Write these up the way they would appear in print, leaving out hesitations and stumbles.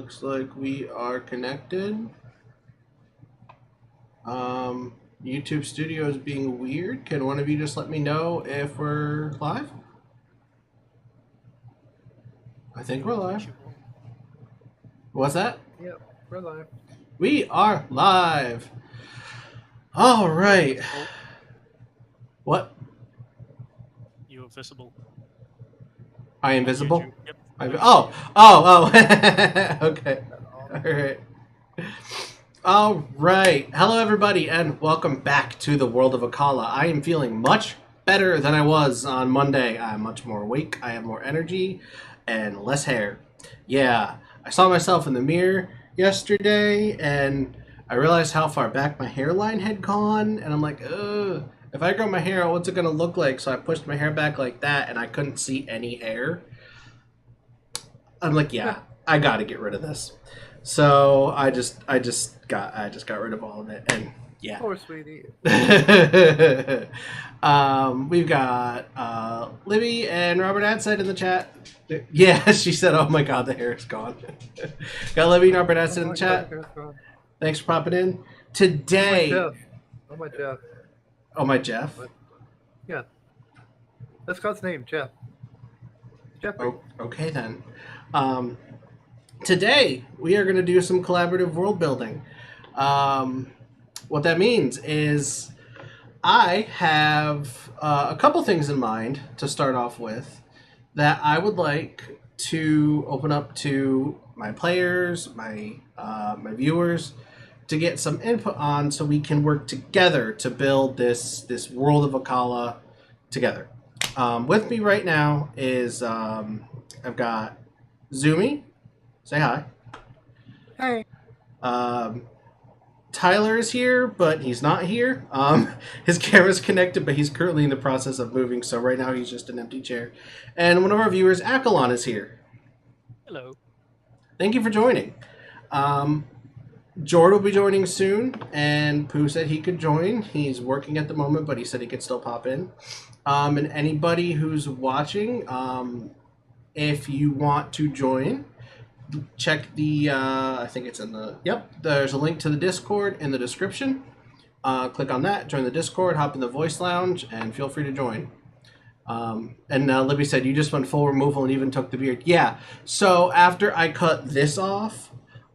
Looks like we are connected. YouTube Studio is being weird. Can one of you just let me know if we're live? I think we're live. What's that? Yep, we're live. We are live. All right. Oh. What? You're visible. I am visible? Yep. Oh. Okay. All right. Hello, everybody, and welcome back to the world of Akala. I am feeling much better than I was on Monday. I'm much more awake. I have more energy and less hair. Yeah, I saw myself in the mirror yesterday, and I realized how far back my hairline had gone, and I'm like, ugh. If I grow my hair out, what's it going to look like? So I pushed my hair back like that, and I couldn't see any hair. I'm like, yeah, I got to get rid of this. So I just got rid of all of it, and yeah. Poor sweetie. We've got Libby and Robert Adset in the chat. Yeah, she said, "Oh my God, the hair is gone." Got Libby and Robert Adset in the chat. Thanks for popping in today. Oh my Jeff. Oh my Jeff. Yeah, that's God's name, Jeff. Jeffrey. Oh, okay then. Today, we are going to do some collaborative world building. What that means is I have a couple things in mind to start off with that I would like to open up to my players, my viewers, to get some input on so we can work together to build this world of Akala together. With me right now is I've got Zumi. Say hi. Hey. Tyler is here, but he's not here. His camera's connected, but he's currently in the process of moving, so right now he's just an empty chair. And one of our viewers, Akalon, is here. Hello. Thank you for joining. Jord will be joining soon, and Pooh said he could join. He's working at the moment, but he said he could still pop in. And anybody who's watching, if you want to join, check the, I think it's in the, there's a link to the Discord in the description. Click on that, join the Discord, hop in the voice lounge, and feel free to join. And Libby said, you just went full removal and even took the beard. Yeah, so after I cut this off,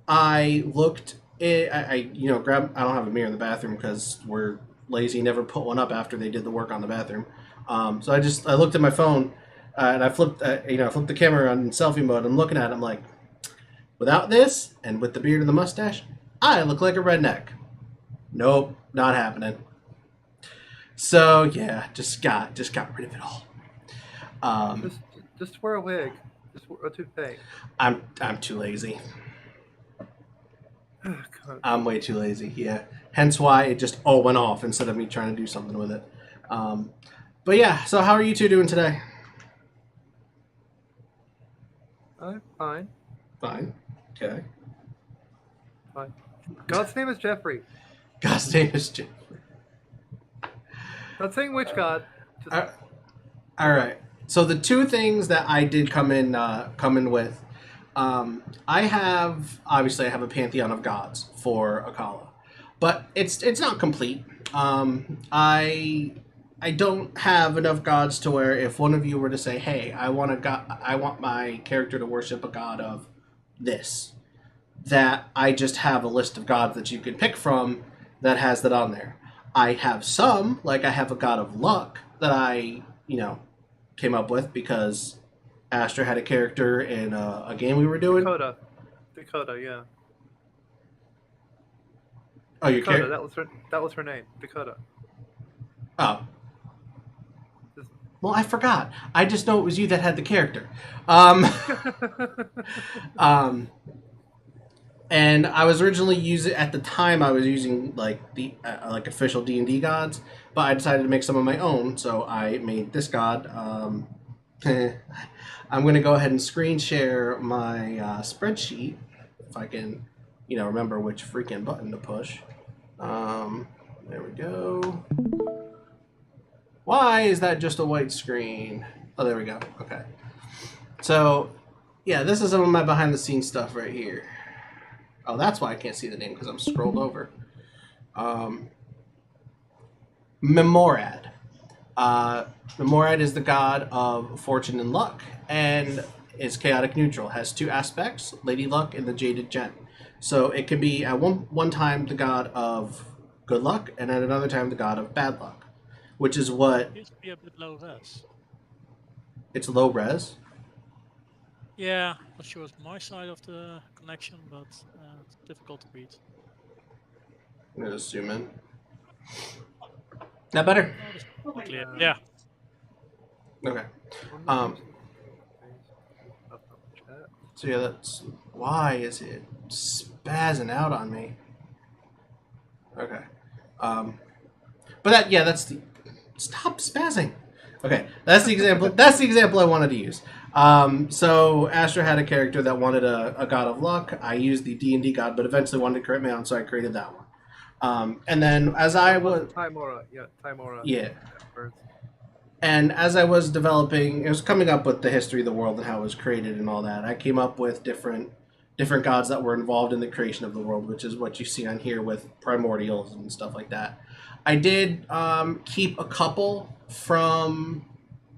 I looked, grabbed, I don't have a mirror in the bathroom because we're lazy, never put one up after they did the work on the bathroom. So I looked at my phone, and I flipped the camera on selfie mode. I'm looking at it, I'm like, without this, and with the beard and the mustache, I look like a redneck. Nope, not happening. So yeah, just got rid of it all. Just wear a wig. Just wear a toupee. I'm too lazy. Oh, God. I'm way too lazy. Yeah, hence why it just all went off instead of me trying to do something with it. But yeah, so how are you two doing today? I'm fine. Fine. Okay. Fine. God's name is Jeffrey. God's name is Jeffrey. Not saying which God. Just... All right. So the two things that I did come in with, I have a pantheon of gods for Akala, but it's not complete. I don't have enough gods to where if one of you were to say, "Hey, I want my character to worship a god of this," that I just have a list of gods that you can pick from that has that on there. I have some, like I have a god of luck that I, came up with because Astra had a character in a game we were doing. Dakota, yeah. Oh, your character? That was her name, Dakota. Oh. Well, I forgot. I just know it was you that had the character. And I was originally at the time I was using like the official D&D gods, but I decided to make some of my own, so I made this god. I'm going to go ahead and screen share my spreadsheet if I can, remember which freaking button to push. There we go. Why is that just a white screen? Oh, there we go. Okay. So, yeah, this is some of my behind the scenes stuff right here. Oh, that's why I can't see the name, because I'm scrolled over. Memorad. Memorad is the god of fortune and luck, and is chaotic neutral. Has two aspects: Lady Luck and the Jaded Gent. So it can be at one time the god of good luck, and at another time the god of bad luck, which is what Appears to be a bit low res. it's low res. Yeah, not sure it's my side of the connection, but it's difficult to read. I'm gonna zoom in. That better? Oh, this is pretty clear. Yeah. Okay. So yeah, that's why is it spazzing out on me? Okay. But that's the stop spazzing. Okay, that's the example. That's the example I wanted to use. So Astra had a character that wanted a god of luck. I used the D&D god, but eventually wanted to create my own, so I created that one. And then as I was Timora. yeah. And as I was developing, it was coming up with the history of the world and how it was created and all that. I came up with different gods that were involved in the creation of the world, which is what you see on here with primordials and stuff like that. I did keep a couple from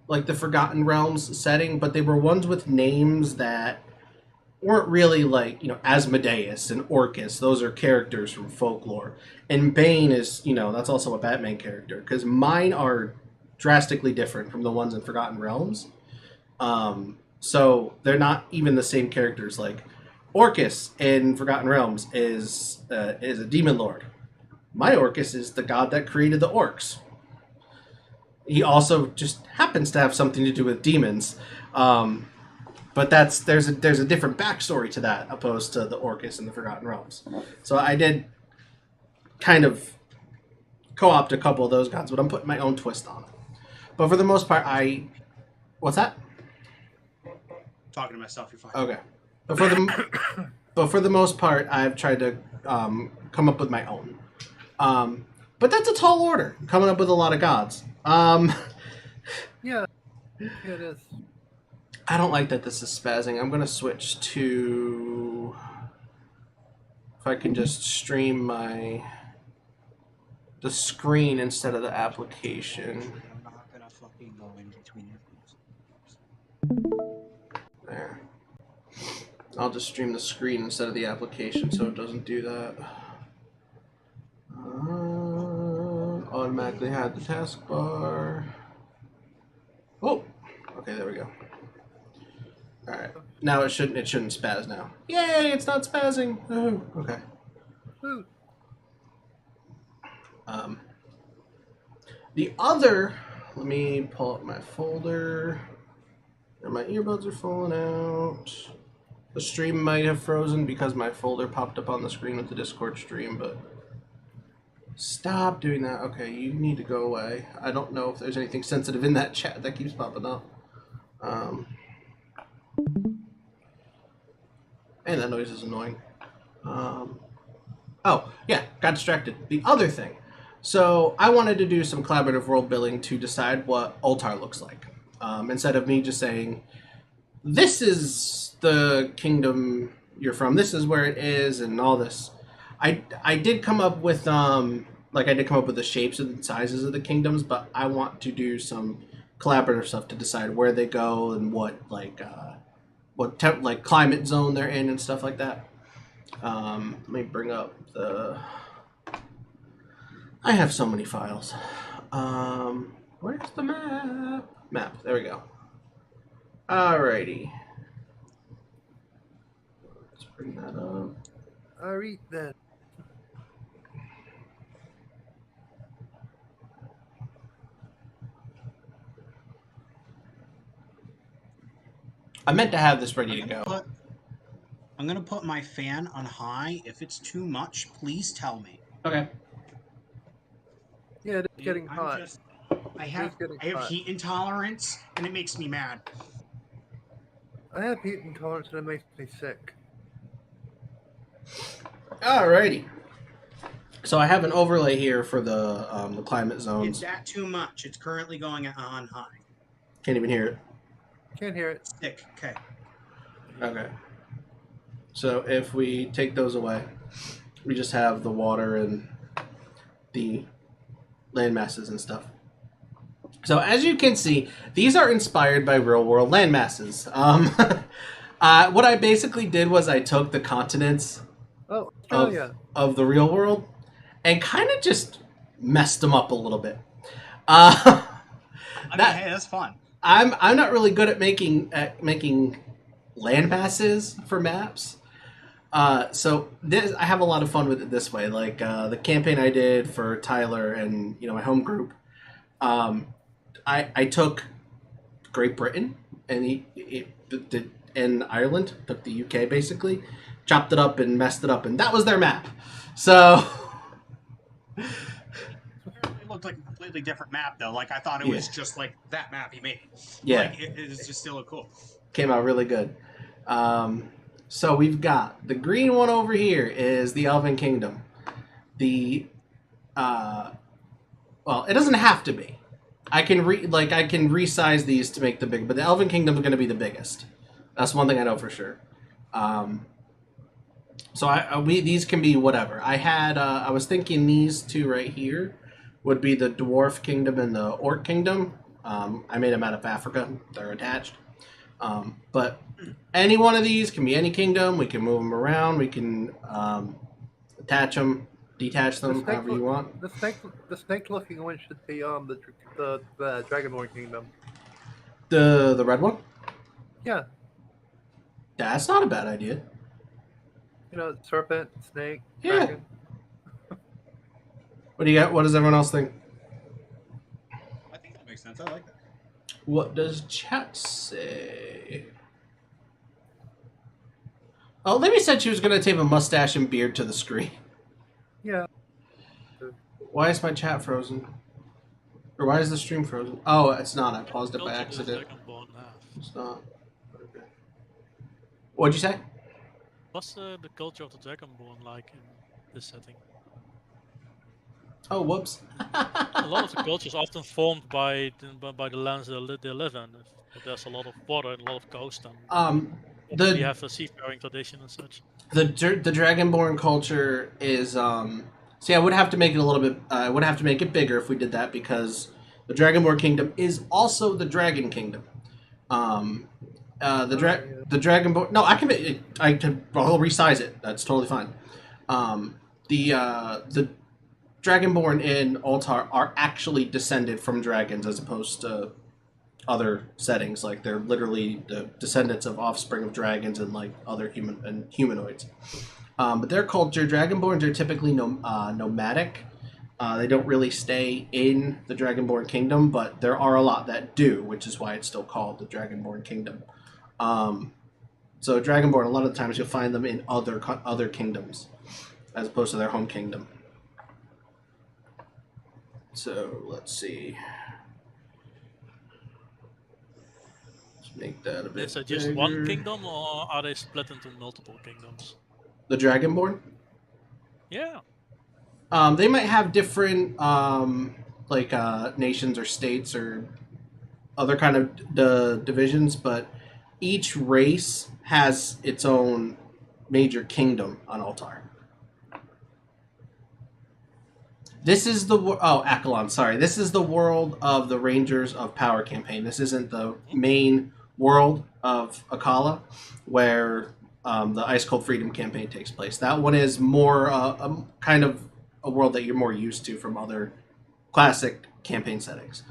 like the Forgotten Realms setting, but they were ones with names that weren't really like, Asmodeus and Orcus. Those are characters from folklore. And Bane is, that's also a Batman character, because mine are drastically different from the ones in Forgotten Realms. So they're not even the same characters. Like Orcus in Forgotten Realms is a demon lord. My Orcus is the god that created the orcs. He also just happens to have something to do with demons. But there's a different backstory to that opposed to the Orcus in the Forgotten Realms. So I did kind of co-opt a couple of those gods, but I'm putting my own twist on it. But for the most part, what's that? Talking to myself, you're fine. Okay. But for the most part, I've tried to come up with my own. But that's a tall order, coming up with a lot of gods. Yeah, it is. I don't like that this is spazzing. I'm going to switch to... If I can just stream the screen instead of the application. I'm not gonna fucking go in between your things. There. I'll just stream the screen instead of the application so it doesn't do that. Automatically had the taskbar. Oh! Okay, there we go. Alright. Now it shouldn't spaz now. Yay! It's not spazzing! Oh, okay. Woo. The other... Let me pull up my folder. And my earbuds are falling out. The stream might have frozen because my folder popped up on the screen with the Discord stream, but... Stop doing that. Okay, you need to go away. I don't know if there's anything sensitive in that chat that keeps popping up. And that noise is annoying. Oh, yeah, got distracted. The other thing. So I wanted to do some collaborative world building to decide what Oltar looks like. Instead of me just saying, this is the kingdom you're from, this is where it is, and all this. I did come up with the shapes and the sizes of the kingdoms, but I want to do some collaborative stuff to decide where they go and what climate zone they're in and stuff like that. Let me bring up I have so many files. Where's the map? Map, there we go. Alrighty. Let's bring that up. I read that. I meant to have this ready to go. I'm gonna put my fan on high. If it's too much, please tell me. Okay. Yeah, it's getting hot. I have heat intolerance, and it makes me mad. I have heat intolerance and it makes me sick. Alrighty. So I have an overlay here for the climate zones. Is that too much? It's currently going on high. Can't even hear it. Can't hear it. Sick. Okay. Okay. So if we take those away, we just have the water and the land masses and stuff. So as you can see, these are inspired by real world land masses. What I basically did was I took the continents Oh, Australia. of the real world and kind of just messed them up a little bit. Uh, I mean, hey, that's fun. I'm not really good at making land masses for maps. So this I have a lot of fun with it this way. Like the campaign I did for Tyler and my home group. I took Great Britain and and Ireland, took the UK basically, chopped it up and messed it up, and that was their map. So It looked like a completely different map, though. Like, I thought it was just like that map he made. Yeah. Like, it just still look cool. Came out really good. So we've got the green one over here is the Elven Kingdom. The well, it doesn't have to be. I can resize these to make them big, but the Elven Kingdom is going to be the biggest. That's one thing I know for sure. So these can be whatever. I was thinking these two right here would be the Dwarf Kingdom and the Orc Kingdom. I made them out of Africa. They're attached. But any one of these can be any kingdom. We can move them around. We can attach them, detach them, however you want. The snake-looking one should be the Dragonborn Kingdom. The red one? Yeah, That's not a bad idea. serpent, snake, Yeah. dragon. What do you got? What does everyone else think? I think that makes sense. I like that. What does chat say? Oh, Libby said she was going to tape a mustache and beard to the screen. Yeah. Why is my chat frozen? Or why is the stream frozen? Oh, it's not. I paused it by accident. It's not. Okay. What'd you say? What's the culture of the Dragonborn like in this setting? Oh, whoops. A lot of the culture is often formed by the lands they live in. There's a lot of water and a lot of coast, and we have a seafaring tradition and such. The Dragonborn culture is see, I would have to make it a little bit. I would have to make it bigger if we did that because the Dragonborn Kingdom is also the Dragon Kingdom. The Dragonborn. No, I can. I'll resize it. That's totally fine. The Dragonborn in Oltar are actually descended from dragons as opposed to other settings. Like they're literally the descendants of offspring of dragons and like other humanoids. But their culture, Dragonborns are typically nomadic. They don't really stay in the Dragonborn Kingdom, but there are a lot that do, which is why it's still called the Dragonborn Kingdom. So Dragonborn, a lot of the times you'll find them in other kingdoms as opposed to their home kingdom. So let's see. Let's make that a bit. Is it just bigger. one kingdom, or are they split into multiple kingdoms? The Dragonborn? Yeah. They might have different nations or states or other kind of divisions, but each race has its own major kingdom on Oltar. This is the Akalon. Sorry, this is the world of the Rangers of Power campaign. This isn't the main world of Akala, where the Ice Cold Freedom campaign takes place. That one is more kind of a world that you're more used to from other classic campaign settings.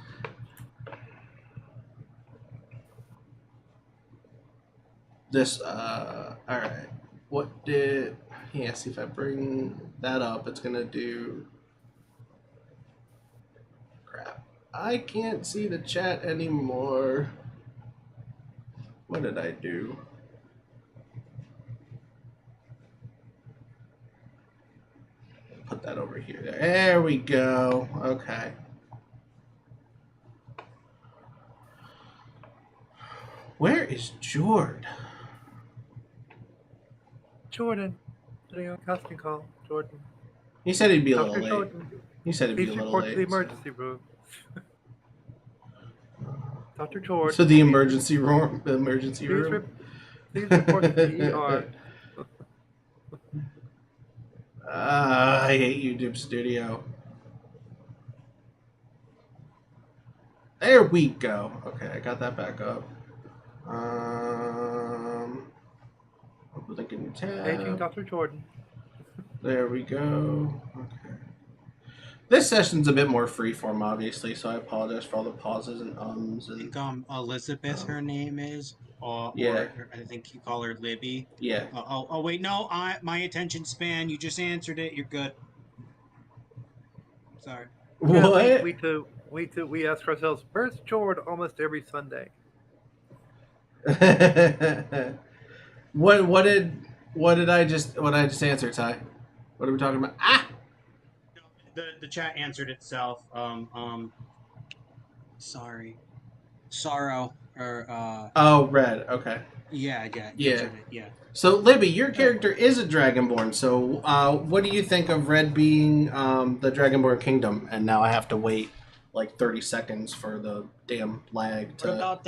This all right. See if I bring that up, it's gonna do. Crap. I can't see the chat anymore. What did I do? Put that over here. There we go. Okay. Where is Jord? Jordan. Getting a casting call. Jordan. He said he'd be a little Dr. late. Jordan. He said he'd be Please a little report to late. the emergency room. Dr. Jordan. So the emergency room. The emergency room. Please report to the ER. I hate YouTube Studio. There we go. Okay, I got that back up. Lincoln Paging tab. Dr. Jordan. There we go. Okay. This session's a bit more freeform, obviously, so I apologize for all the pauses and ums. I And think Elizabeth, her name is, yeah. or I think you call her Libby. Yeah. Oh wait, no, my attention span. You just answered it. You're good. Sorry. What? Yeah, we too. We ask ourselves, where's Jordan almost every Sunday? What did I just answer, Ty? What are we talking about? Ah! The chat answered itself. Sorry. Sorrow or Oh, red. Okay. yeah. Yeah. Yeah. So, Libby, your character is a Dragonborn. So, what do you think of Red being the Dragonborn Kingdom? And now I have to wait like 30 seconds for the damn lag to. What about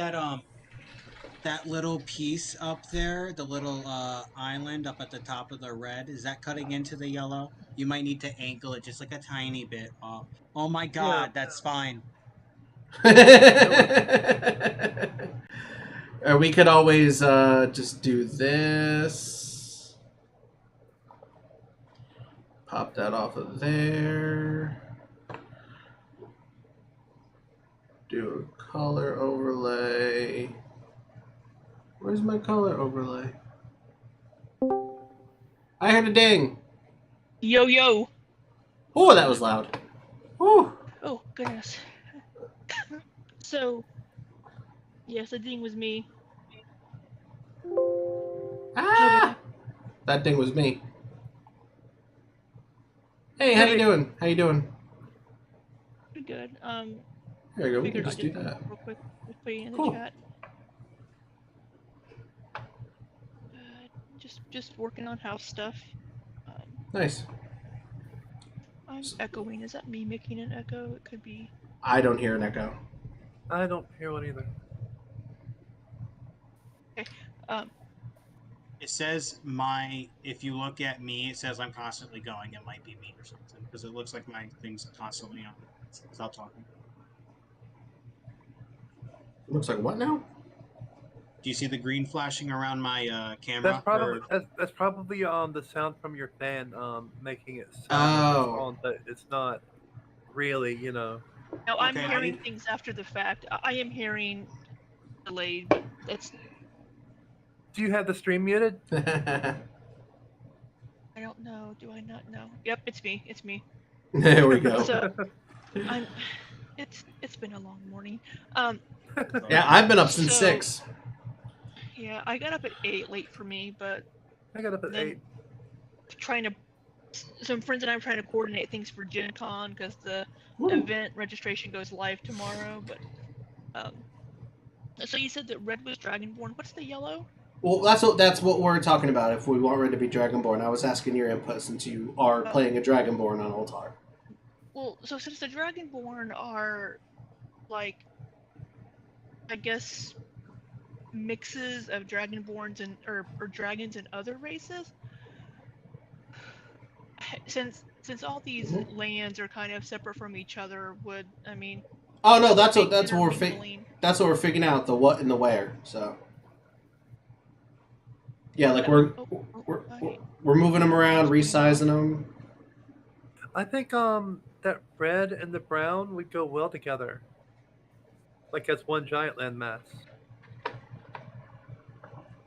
that little piece up there, the little island up at the top of the red? Is that cutting into the yellow? You might need to angle it just like a tiny bit. Oh my God, Yeah. that's fine. Or we could always just do this. Pop that off of there. Do a color overlay. Where's my color overlay? I heard a ding. Yo, yo. Oh, that was loud. Oh. Oh, goodness. So, yes, the ding was me. Ah! That ding was me. Hey, how you doing? How you doing? Pretty good. There you go. We can Figured just I'd do that. real quick. Just put you in the Cool. chat. Just working on house stuff. Nice. I'm echoing. Is that me making an echo? It could be. I don't hear an echo. I don't hear one either. Okay. It says if you look at me, it says I'm constantly going. It might be me or something because it looks like my thing's constantly on without talking. Looks like what now? Do you see the green flashing around my camera? That's probably the sound from your fan making it sound Oh. on, but it's not really, you know. No, I'm Okay, hearing things after the fact. I am hearing delayed, but that's. Do you have the stream muted? I don't know. Do I not know? Yep, it's me. It's me. There we go. So, it's been a long morning. Yeah, I've been up since 6. Yeah, I got up at 8, late for me, but I got up at 8. Some friends and I are trying to coordinate things for Gen Con because the event registration goes live tomorrow. But so you said that red was Dragonborn. What's the yellow? Well, that's what we're talking about. If we want Red to be Dragonborn, I was asking your input since you are playing a Dragonborn on Oltar. Well, so since the Dragonborn are, like, I guess, mixes of Dragonborns and or dragons and other races, since all these lands are kind of separate from each other, Oh no, that's what we're figuring out, the what and the where. So yeah, like we're moving them around, resizing them. I think that red and the brown would go well together, like as one giant landmass.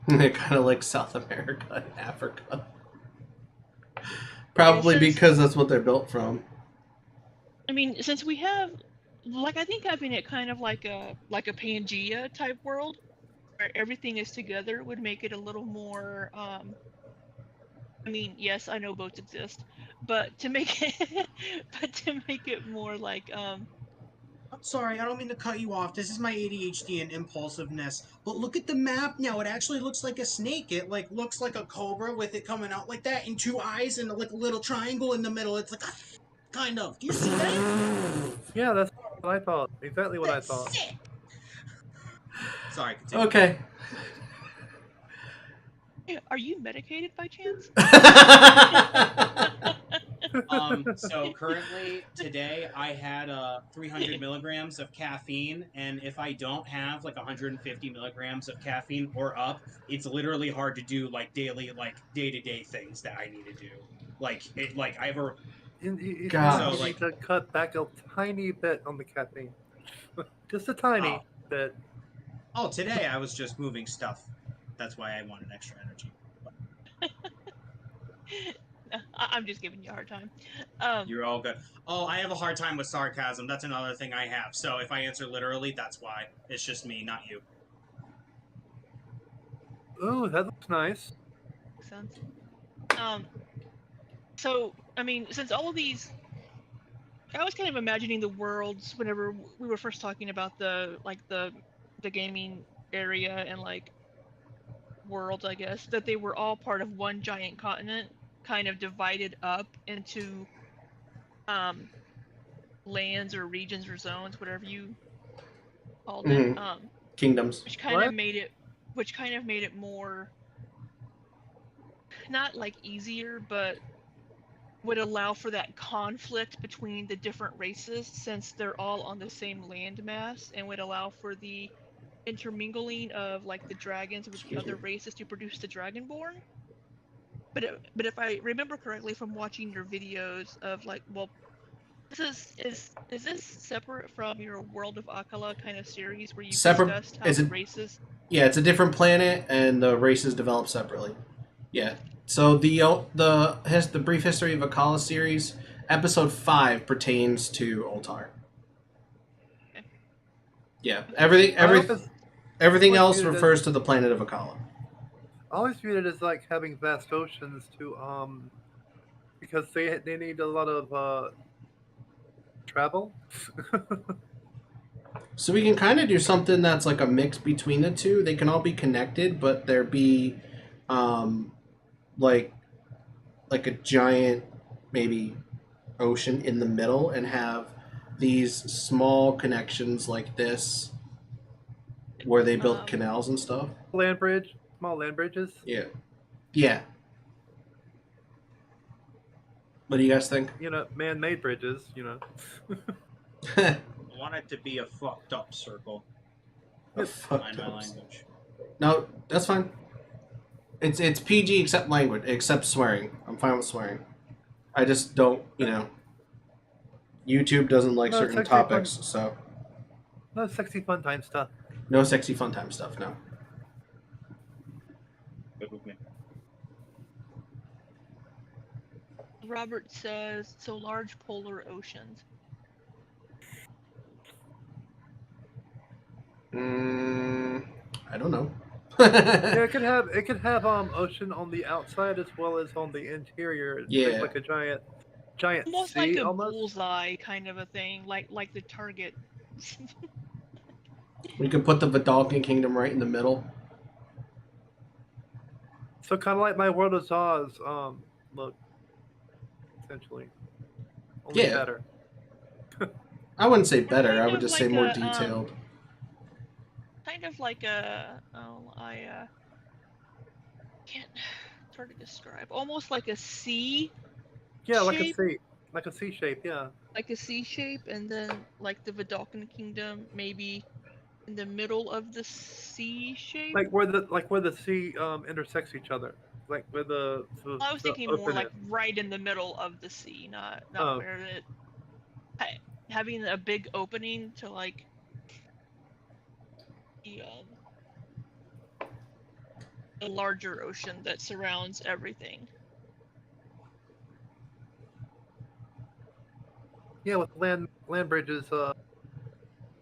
Kind of like South America and Africa. Probably because that's what they're built from. I mean, since we have, like, I think having it kind of like a Pangea type world, where everything is together, would make it a little more. I mean, yes, I know boats exist, but to make it more like I'm sorry, I don't mean to cut you off. This is my ADHD and impulsiveness. But look at the map now. It actually looks like a snake. It looks like a cobra with it coming out like that, and 2 eyes and like a little triangle in the middle. It's like a kind of. Do you see that? Yeah, that's what I thought. Exactly what I thought. Sick. Sorry, continue. Okay. Are you medicated by chance? So currently today I had 300 milligrams of caffeine, and if I don't have like 150 milligrams of caffeine or up, it's literally hard to do like daily, like day-to-day things that I need to do. Like I have a You Gosh. need to cut back a tiny bit on the caffeine. Just a tiny bit. Oh, today I was just moving stuff. That's why I wanted extra energy. I'm just giving you a hard time. You're all good. Oh, I have a hard time with sarcasm. That's another thing I have. So if I answer literally, that's why. It's just me, not you. Ooh, that looks nice. Makes sense. So, I mean, since all of these, I was kind of imagining the worlds whenever we were first talking about the gaming area and like worlds, I guess, that they were all part of one giant continent, kind of divided up into lands or regions or zones, whatever you called it. Kingdoms. Which kind of made it more not like easier, but would allow for that conflict between the different races since they're all on the same landmass, and would allow for the intermingling of like the dragons with the other races to produce the dragonborn. But if I remember correctly from watching your videos of like, well, is this separate from your World of Akala kind of series where you discussed how the races? Yeah, it's a different planet, and the races develop separately. Yeah. So the brief history of Akala series, episode 5 pertains to Oltar. Okay. Yeah, everything else refers to the planet of Akala. I always viewed it as like having vast oceans to because they need a lot of travel. So we can kind of do something that's like a mix between the two. They can all be connected, but there be like a giant maybe ocean in the middle, and have these small connections like this where they built canals and stuff. Small land bridges. Yeah. What do you guys think? Man-made bridges. I want it to be a fucked up circle. Fucked up. Language. No, that's fine. It's PG except swearing. I'm fine with swearing. I just don't, YouTube doesn't like certain topics, so. No sexy fun time stuff. No sexy fun time stuff, no. Good with me. Robert says, so large polar oceans. I don't know. Yeah, it could have ocean on the outside as well as on the interior. Yeah, like a giant almost sea, like a bullseye kind of a thing, like the target. We could put the Elven Kingdom right in the middle. So kind of like my World of Zaws look, essentially. Only better. I wouldn't say better. I would just say more detailed. Kind of like a can't. It's hard to describe. Almost like a C. Yeah, shape. like a C shape. Yeah. Like a C shape, and then like the Elven Kingdom, maybe in the middle of the C shape. Like where the sea intersects each other. Like where the I was thinking more like right in the middle of the sea, not where it having a big opening to like the larger ocean that surrounds everything. Yeah, with land bridges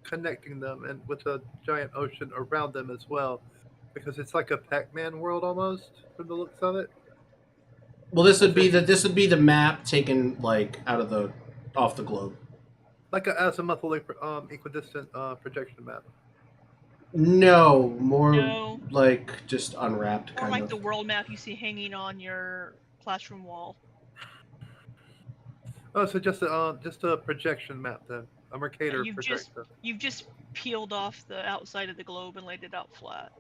connecting them, and with a giant ocean around them as well, because it's like a Pac-Man world almost from the looks of it. Well, this would be the map taken like off the globe, like an azimuthal equidistant projection map. No, more like just unwrapped kind of. Or like the world map you see hanging on your classroom wall. Oh, so just a projection map then, a Mercator projector. You've just peeled off the outside of the globe and laid it out flat.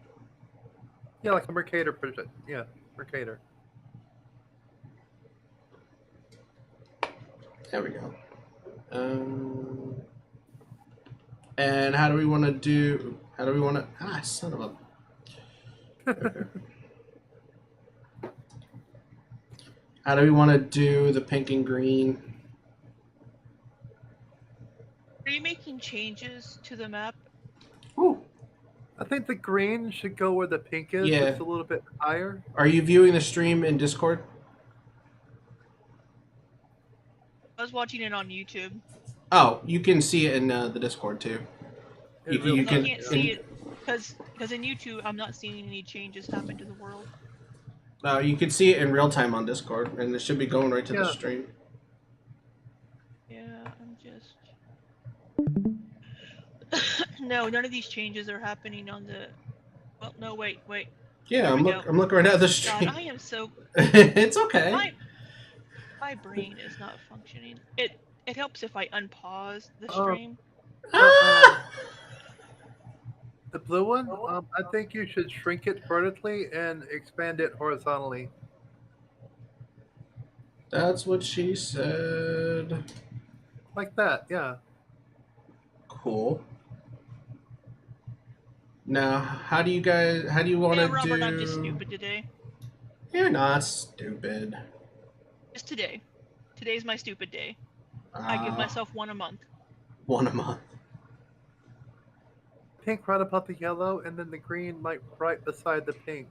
Yeah, like a Mercator project. Yeah, Mercator. There we go. And how do we want to do? How do we want to? Ah, son of a. Okay. How do we want to do the pink and green? Are you making changes to the map? Ooh. I think the green should go where the pink is, Yeah. just a little bit higher. Are you viewing the stream in Discord? I was watching it on YouTube. Oh, you can see it in the Discord too. In You real I can- can't see it because in YouTube I'm not seeing any changes happen to the world. You can see it in real time on Discord, and it should be going right to the Yeah. stream. Yeah, I'm just. No, none of these changes are happening on the. Well, no, wait. Yeah, There I'm we go. looking right at the God, stream. I am so. It's okay. My brain is not functioning. It helps if I unpause the Oh. stream. Ah! The blue one, I think you should shrink it vertically and expand it horizontally. That's what she said. Like that, yeah. Cool. Now, how do you want to Yeah, Robert, do? I'm just stupid today. You're not stupid. Just today. Today's my stupid day. I give myself one a month. One a month. Pink right above the yellow, and then the green like right beside the pink.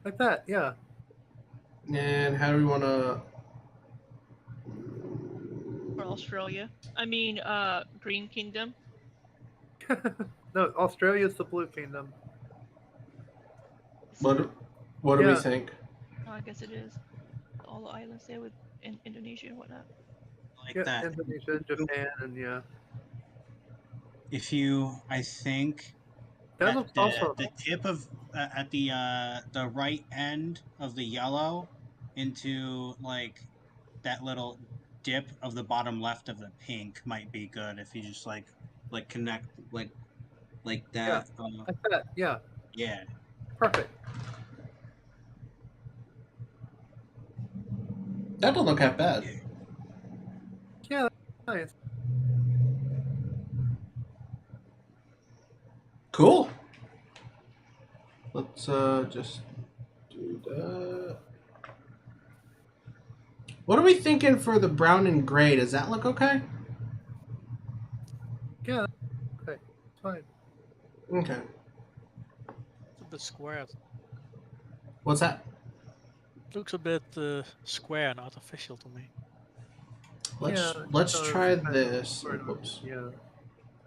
Like that, yeah. And how do we want to? For Australia. I mean, Green Kingdom. No, Australia's the blue kingdom. What do we Yeah. think? Oh, I guess it is. All the islands there with Indonesia and whatnot. Like Yeah, that. Indonesia, Japan, and yeah. If you, I think, That at looks the, awesome. the tip of at the right end of the yellow into like that little dip of the bottom left of the pink might be good if you just like connect like that. Like that, yeah. Yeah. Perfect. That don't look half bad. Yeah, nice. Cool. Let's just do that. What are we thinking for the brown and gray? Does that look okay? Yeah, okay, fine. Okay. It's a bit squared. What's that? Looks a bit square and artificial to me. Let's so try it's kind of this. sort of- Whoops. Yeah.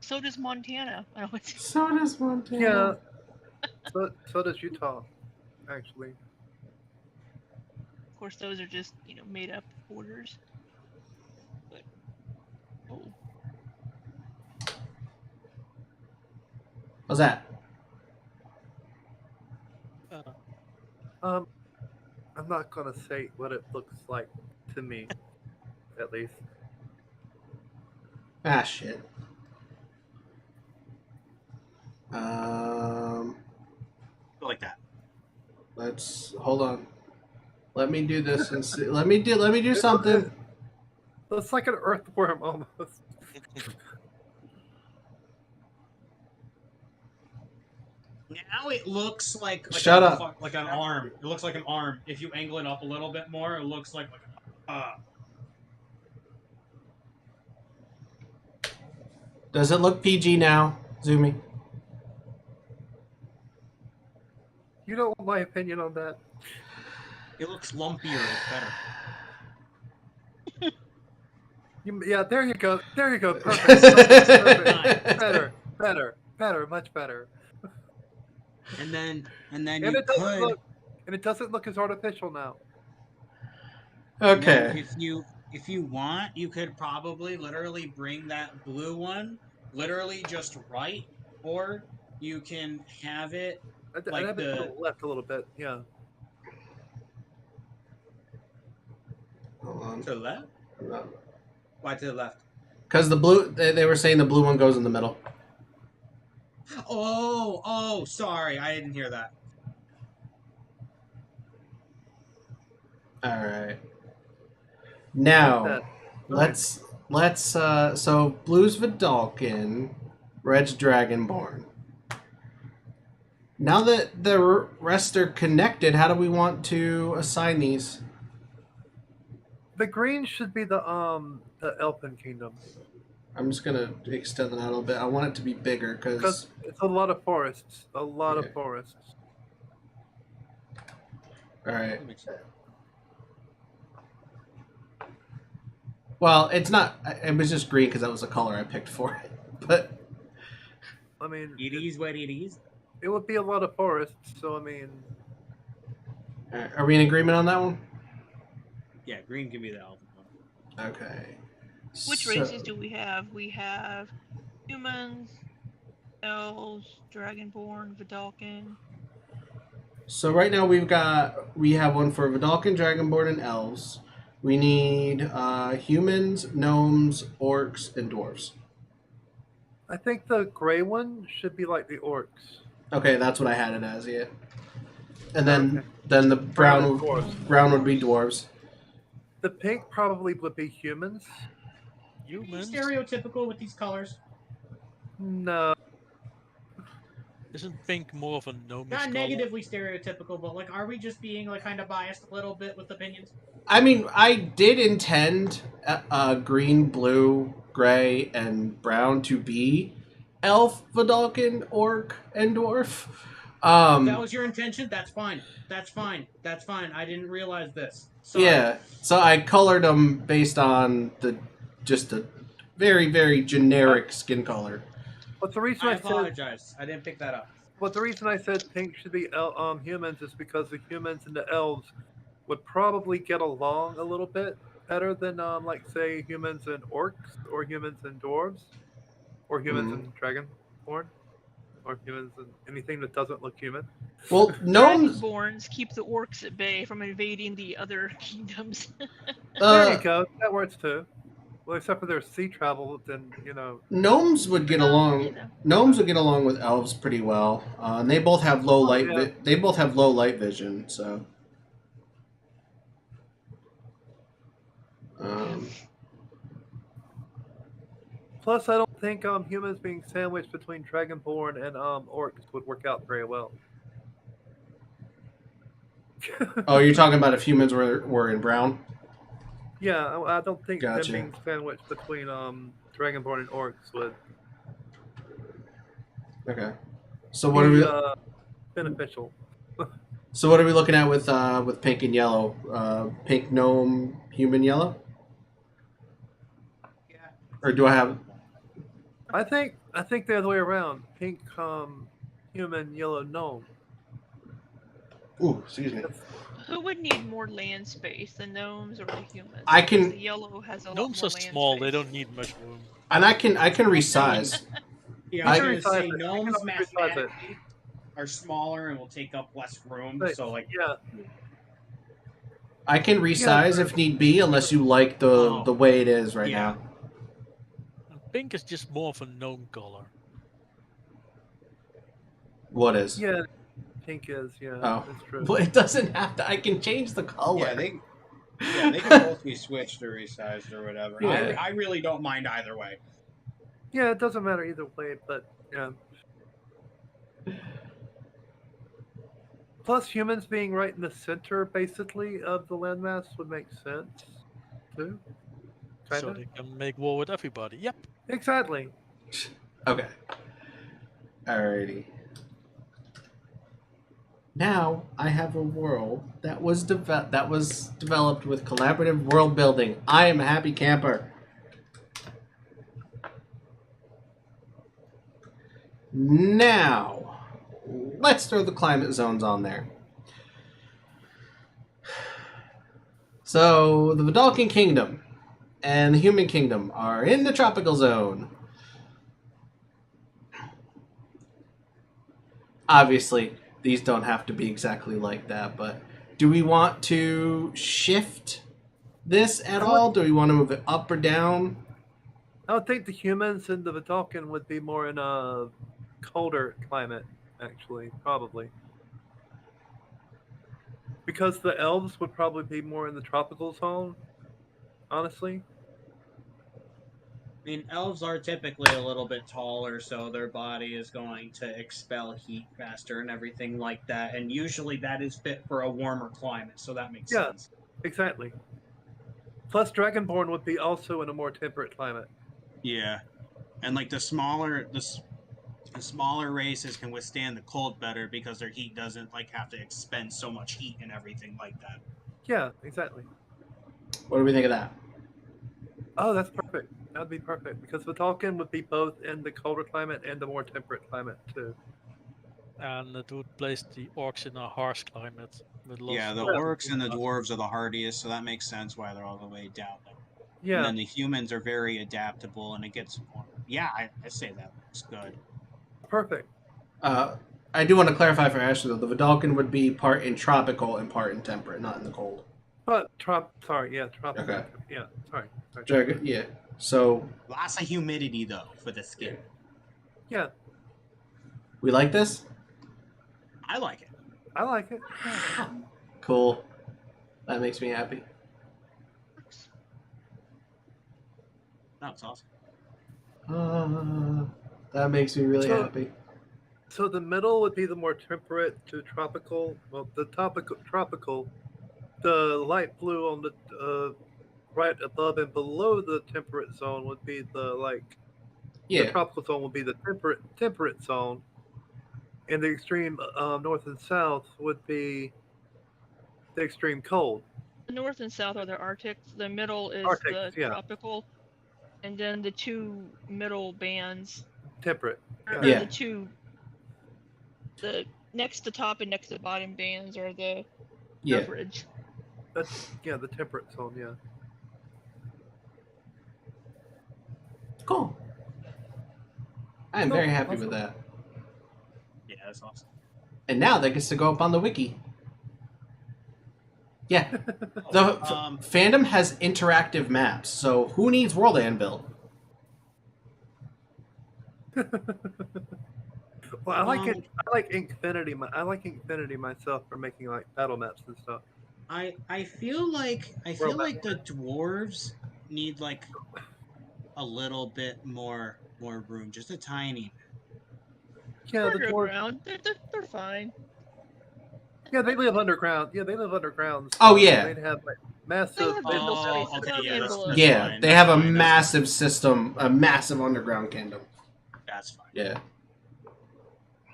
So does Montana. Oh, it's So does Montana. Yeah. So does Utah, actually. Of course, those are just made up borders. But oh, What's that? I'm not gonna say what it looks like to me, at least. Ah, shit. Like that. Let's hold on. Let me do this and see. Let me do something. It's like an earthworm almost. Now it looks like Shut up. Like an arm. It looks like an arm. If you angle it up a little bit more, it looks like Does it look PG now, Zoomy? You don't want my opinion on that. it looks lumpier. It's better. Yeah, there you go. There you go. Perfect. Perfect. Better. Much better. And then And you it doesn't could. look. And it doesn't look as artificial now. And then Okay. if you want, you could probably literally bring that blue one literally just right, or you can have it I have it to the left a little bit. Yeah. Hold on. to the left. Why to the left? Because the blue, they were saying the blue one goes in the middle. Oh, sorry, I didn't hear that. All right. Now, let's so blue's Vidalkin, red's Dragonborn. Now that the rest are connected, how do we want to assign these? The green should be the Elven Kingdom. I'm just gonna extend that out a little bit. I want it to be bigger because it's a lot of forests. A lot of forests. All right. Well, it's not. It was just green because that was the color I picked for it. But I mean, it is what it is. It would be a lot of forests. So I mean, are we in agreement on that one? Yeah, green can be the elven one. Okay. Which races do we have? We have humans, elves, dragonborn, Vidalkin. So right now we have one for Vidalkin, Dragonborn, and elves. We need humans, gnomes, orcs, and dwarves. I think the gray one should be like the orcs. Okay, that's what I had it as, yeah. And then the brown would be dwarves. The pink probably would be humans. Humans? Stereotypical with these colors. No. Isn't pink more of a gnomish Not color? negatively stereotypical, but like, are we just being like kind of biased a little bit with opinions? I mean, I did intend green, blue, gray, and brown to be elf, Vidalkin, orc, and dwarf. That was your intention? That's fine. That's fine. That's fine. I didn't realize this. Sorry. Yeah, so I colored them based on just a very, very generic skin color. But the reason I apologize. I didn't pick that up. But the reason I said pink should be humans is because the humans and the elves would probably get along a little bit better than like say humans and orcs or humans and dwarves or humans and dragonborn or humans and anything that doesn't look human. Well, gnomes Dragonborns keep the orcs at bay from invading the other kingdoms. There you go. That works too. Well, except for their sea travel, then gnomes would get along. Gnomes would get along with elves pretty well, and they both have low light. They both have low light vision, so. Plus, I don't think humans being sandwiched between Dragonborn and orcs would work out very well. Oh, you're talking about if humans were in brown? Yeah, I don't think them being sandwiched between Dragonborn and orcs would. Okay. So what are we? Beneficial. So what are we looking at with pink and yellow? Pink gnome, human yellow. Yeah. Or do I have? I think the other way around. Pink human, yellow gnome. Ooh, excuse me. Who would need more land space, the gnomes or the humans? I can. The yellow has a Gnomes lot are more small; land they space. don't need much room. And I can resize. Yeah, I was I gonna say gnomes mathematically are smaller and will take up less room. But, so like yeah. I can resize if need be, unless you like the way it is right now. Pink is just more of a gnome color. What is? Yeah, pink is. Yeah, that's true. Well, it doesn't have to. I can change the color. Yeah, they can both be switched or resized or whatever. Yeah. I really don't mind either way. Yeah, it doesn't matter either way, but yeah. Plus, humans being right in the center, basically, of the landmass would make sense, too. Kinda. So they can make war with everybody. Yep. Exactly. Okay. Alrighty. Now I have a world that was developed with collaborative world building. I am a happy camper. Now, let's throw the climate zones on there. So, the Vidalkin Kingdom and the Human Kingdom are in the tropical zone. Obviously, these don't have to be exactly like that, but do we want to shift this at all? Do we want to move it up or down? I would think the humans and the Vidalkin would be more in a colder climate, actually, probably. Because the elves would probably be more in the tropical zone, honestly. I mean, elves are typically a little bit taller, so their body is going to expel heat faster and everything like that. And usually that is fit for a warmer climate, so that makes Yeah. sense. Exactly. Plus, Dragonborn would be also in a more temperate climate. Yeah, and like the smaller races can withstand the cold better because their heat doesn't like have to expend so much heat and everything like that. Yeah, exactly. What do we think of that? Oh, that's perfect. That'd be perfect because the Tolkien would be both in the colder climate and the more temperate climate too. And it would place the orcs in a harsh climate. With lots Yeah, the of orcs and the dwarves are the hardiest, so that makes sense why they're all the way down there. Yeah. And then the humans are very adaptable, and it gets warm. Yeah, I say that looks good. Perfect. I do want to clarify for Ashley, though. The Vidalcan would be part in tropical and part in temperate, not in the cold. But tropical. Okay. Yeah, sorry. Dragon, yeah. So Lots of humidity, though, for the skin. Yeah, we like this? I like it. I like it. Cool. That makes me happy. That's awesome. That makes me really happy. So the middle would be the more temperate to tropical. Well, the tropical. The light blue on the right above and below the temperate zone would be the the tropical zone would be the temperate zone, and the extreme north and south would be the extreme cold. The north and south are the Arctic. The middle is Arctics, the tropical, and then the two middle bands. Temperate. Are the two. The next to top and next to bottom bands are the average. That's the temperate zone. Yeah. Cool. I am very happy with that. Yeah, that's awesome. And now that gets to go up on the wiki. Yeah. The fandom has interactive maps, so who needs World Anvil? Well, I like it. I like Infinity. I like Infinity myself for making like battle maps and stuff. I feel like the dwarves need like a little bit more room, just a tiny bit. Yeah, the dwarves. They're fine. Yeah, they live underground. Yeah, they live underground. So oh yeah. They'd have like massive. They have a massive system, a massive underground kingdom. That's fine. Yeah.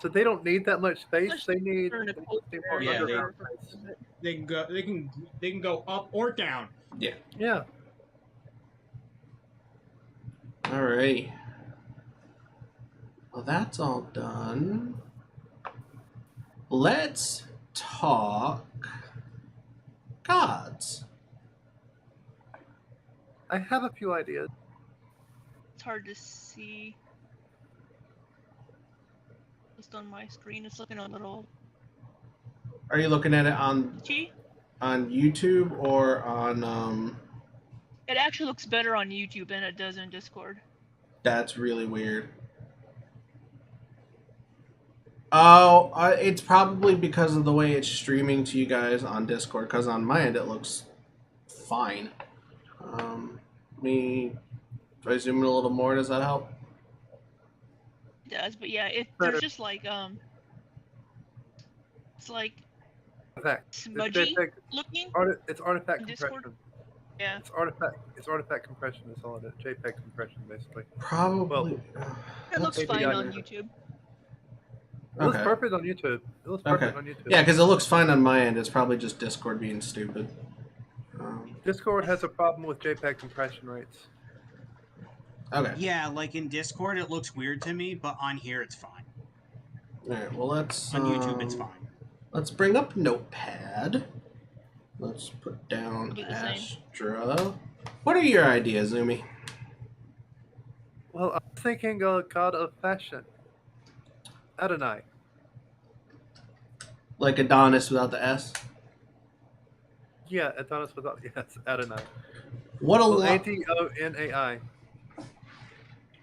So they don't need that much space. They need they can go up or down. Yeah. Yeah. All right. Well, that's all done. Let's talk gods. I have a few ideas. It's hard to see. Just on my screen, it's looking a little. Are you looking at it on YouTube or on? It actually looks better on YouTube than it does in Discord. That's really weird. Oh, it's probably because of the way it's streaming to you guys on Discord. Because on my end it looks fine. Do I zoom in a little more? Does that help? It does, but yeah, there's just like it's like smudgy looking. It's artifact compression. Yeah. It's artifact compression. That's all it is. JPEG compression, basically. Probably. Well, it looks fine on YouTube. It looks perfect on YouTube. Yeah, because it looks fine on my end. It's probably just Discord being stupid. Discord has a problem with JPEG compression rates. Okay. Yeah, like in Discord, it looks weird to me, but on here, it's fine. All right. Well, let's on YouTube, it's fine. Let's bring up Notepad. Let's put down Astra. What are your ideas, Zumi? Well, I'm thinking God of Fashion. Adonai. Like Adonis without the S? Yeah, Adonis without the S. Adonai. What a lot. Adonai.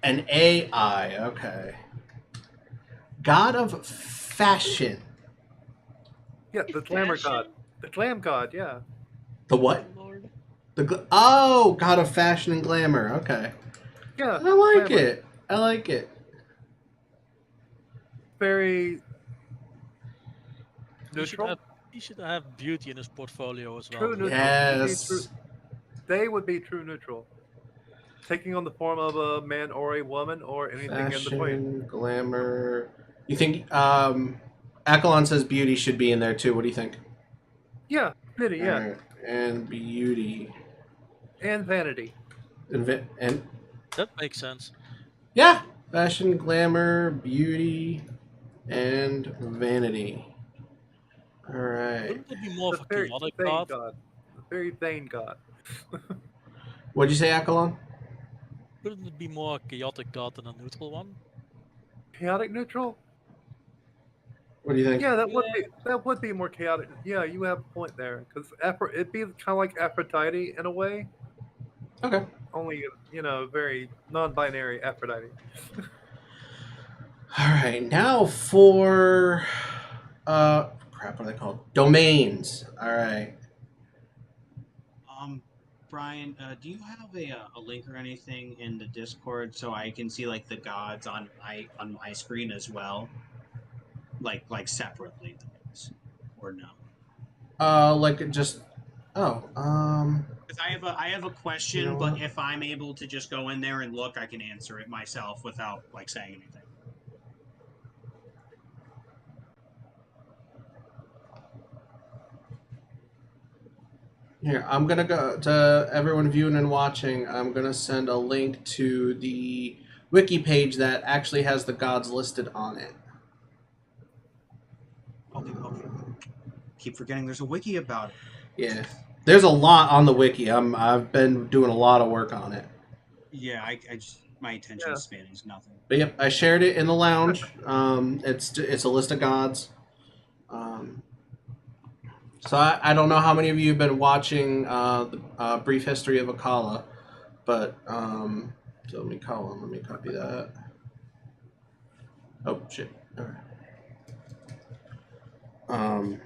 An AI, okay. God of fashion. Yeah, the glamour Fashion? god. The glam god, yeah. The what? Oh, Lord. God of fashion and glamour. Okay. Yeah. I like glamour. it. I like it. Very He should neutral. have beauty in his portfolio as well. True neutral. Yes. They would be true neutral. Taking on the form of a man or a woman or anything in between. Fashion, glamour. You think Akalon says beauty should be in there too. What do you think? Yeah, beauty, yeah. Alright, and beauty. And vanity. And That makes sense. yeah, fashion, glamour, beauty, and vanity. All right. Wouldn't it be more of The a very chaotic vain god? god. The very vain god. What'd you say, Akalon? Wouldn't it be more a chaotic god than a neutral one? Chaotic neutral? What do you think? Yeah, that would be more chaotic. Yeah, you have a point there. Because it'd be kind of like Aphrodite in a way. Okay. Only, very non-binary Aphrodite. All right. Now for crap. What are they called? Domains. All right. Brian, do you have a link or anything in the Discord so I can see like the gods on my screen as well, like separately, or no? Like just. Oh. Because I have a question, You know but what? if I'm able to just go in there and look, I can answer it myself without like saying anything. Here, I'm gonna go to everyone viewing and watching. I'm gonna send a link to the wiki page that actually has the gods listed on it. Okay. Keep forgetting there's a wiki about it. Yeah, there's a lot on the wiki. I've been doing a lot of work on it. Yeah, I just my attention span is nothing. But yep, I shared it in the lounge. It's a list of gods. So I don't know how many of you have been watching the brief history of Akala, but so let me copy that. Oh shit! All right.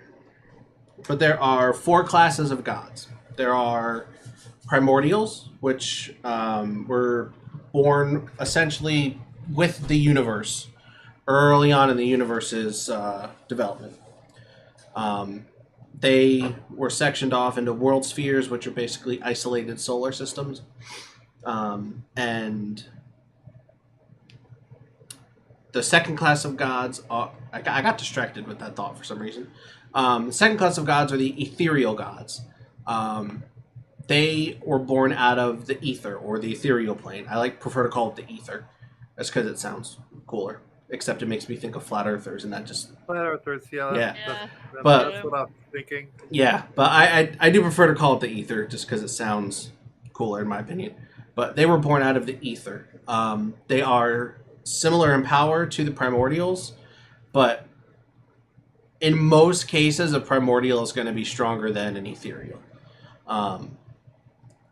But there are 4 classes of gods. There are primordials, which were born essentially with the universe early on in the universe's development. They were sectioned off into world spheres, which are basically isolated solar systems. And the second class of gods are... I got distracted with that thought for some reason. The second class of gods are the ethereal gods. They were born out of the ether, or the ethereal plane. I prefer to call it the ether. That's because it sounds cooler. Except it makes me think of flat earthers, and that just... Flat Earthers, yeah. Yeah. That's But- what I'm thinking. Yeah, but I do prefer to call it the ether, just because it sounds cooler in my opinion. But they were born out of the ether. They are similar in power to the primordials, but in most cases, a primordial is going to be stronger than an ethereal.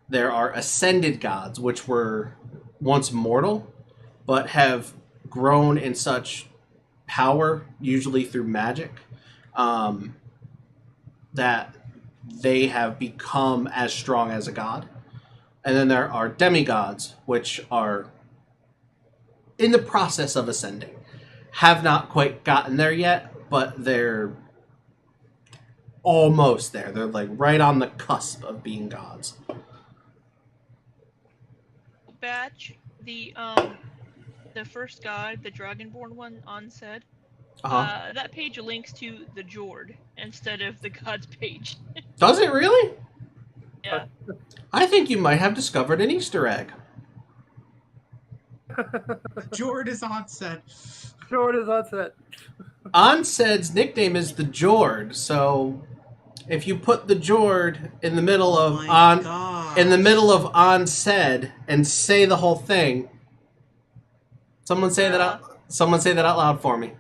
There are ascended gods, which were once mortal, but have grown in such power, usually through magic, that they have become as strong as a god. And then there are demigods, which are in the process of ascending. Have not quite gotten there yet, but they're almost there. They're like right on the cusp of being gods. Batch, the first god, the Dragonborn one, Onsaid. That page links to the Jord instead of the gods page. Does it really? Yeah. I think you might have discovered an Easter egg. Jord is on set. Jord is on set. Onsed's nickname is the Jord, so if you put the Jord in the middle of Onsed and say the whole thing, someone say that out loud for me.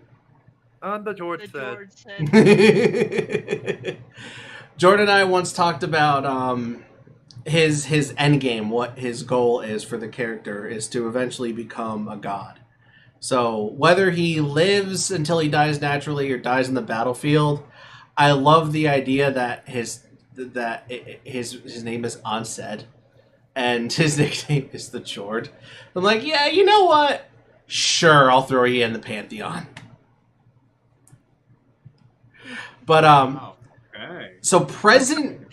On the Jord The set. Jord said. Jordan and I once talked about his end game. What his goal is for the character is to eventually become a god, So whether he lives until he dies naturally or dies in the battlefield, I love the idea that his name is Onsaid and his nickname is the Jord. I'm like, yeah, you know what? Sure, I'll throw you in the Pantheon. But Okay. so present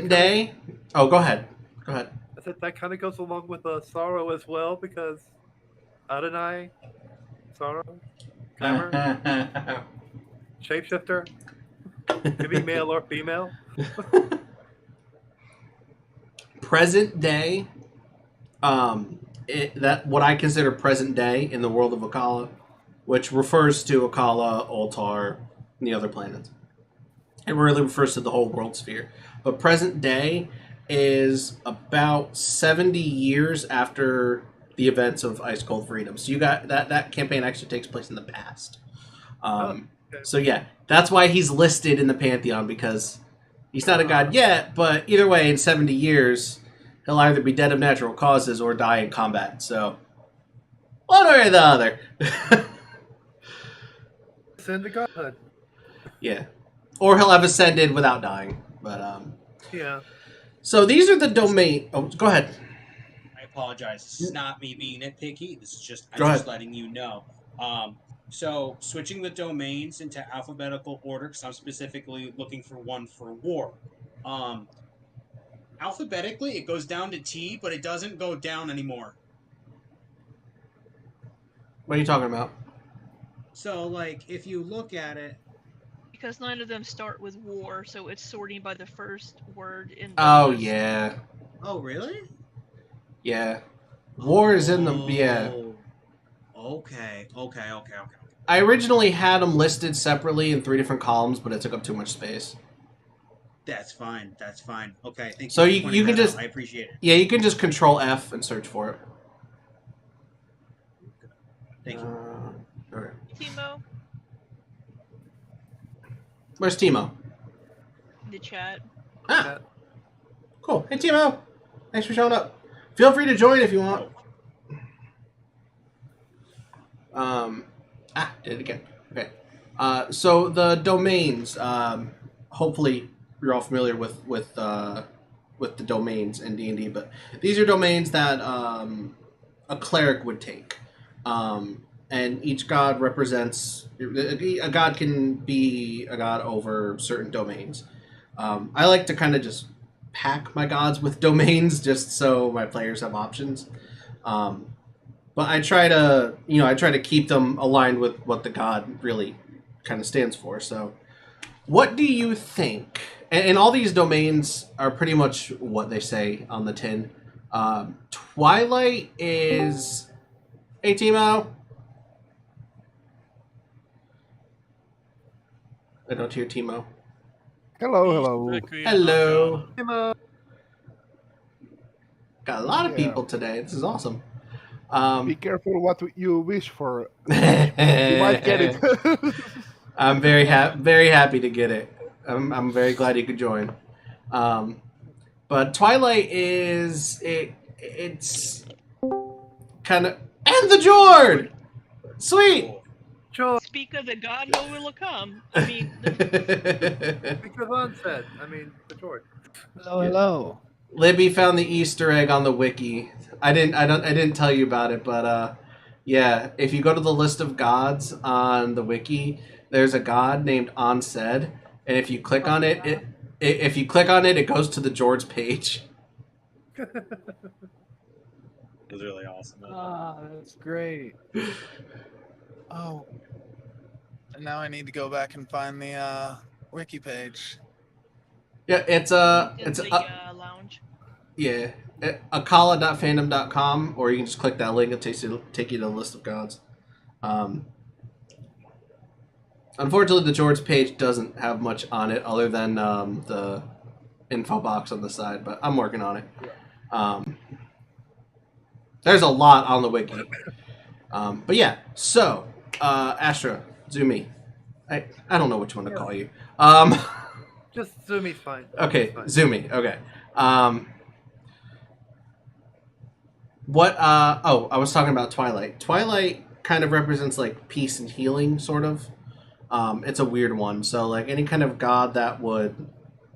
day. Oh, go ahead. Go ahead. I said that kind of goes along with sorrow as well, because Adonai, sorrow, glamour, shapeshifter, could be male or female. Present day, that what I consider present day in the world of Akala, which refers to Akala, Oltar, and the other planets. It really refers to the whole world sphere. But present day is about 70 years after the events of Ice Cold Freedom. So you got that campaign actually takes place in the past. Okay. So yeah, that's why he's listed in the Pantheon, because he's not a god yet, but either way, in 70 years, he'll either be dead of natural causes or die in combat. So one way or the other. Send the godhood. Yeah. Or he'll have ascended without dying. But Yeah. so these are the domain. Oh, go ahead. I apologize. This is not me being nitpicky. This is just Go just ahead. letting you know. So switching the domains into alphabetical order, because I'm specifically looking for one for war. Alphabetically, it goes down to T, but it doesn't go down anymore. What are you talking about? So, like, if you look at it, Because none of them start with war, so it's sorting by the first word in the Oh list. yeah, oh really? yeah. War is in the yeah. Oh, okay. I originally had them listed separately in 3 different columns, but it took up too much space. That's fine. Okay, thank you. So for you pointing can that just out. I appreciate it. Yeah, you can just Control F and search for it. Thank you. Okay. Timo, Where's Timo? in the chat. Ah, cool. Hey Timo, thanks for showing up. Feel free to join if you want. Did it again. Okay. So the domains. Hopefully you're all familiar with the domains in D&D, but these are domains that a cleric would take. And each god represents a god can be a god over certain domains. I like to kind of just pack my gods with domains just so my players have options. But I try to keep them aligned with what the god really kind of stands for. So, what do you think? And all these domains are pretty much what they say on the tin. Twilight is. Hey, Timo. I don't hear Timo. Hello. Hello. Timo. Got a lot of Yeah. people today. This is awesome. Be careful what you wish for. You might get it. I'm very happy to get it. I'm very glad you could join. But Twilight is it's kind of and the Jord. Sweet. Sure. Speak of the god who will come. I mean, Because on said. I mean, the George. Hello. Libby found the Easter egg on the wiki. I didn't tell you about it, but yeah, if you go to the list of gods on the wiki, there's a god named Onsaid, and if you click on it, it goes to the Jord's page. It was really awesome. Ah, that's great. Oh, and now I need to go back and find the wiki page. Yeah, it's in the lounge. yeah, akala.fandom.com, or you can just click that link. It'll take you to the list of gods. Unfortunately, the Jord's page doesn't have much on it other than the info box on the side, but I'm working on it. There's a lot on the wiki. But yeah, so Astra, Zumi, I don't know which one to call you. Just Zumi's fine. Okay, Fine. Zumi. Okay. What? I was talking about Twilight. Twilight kind of represents like peace and healing, sort of. It's a weird one. So like any kind of god that would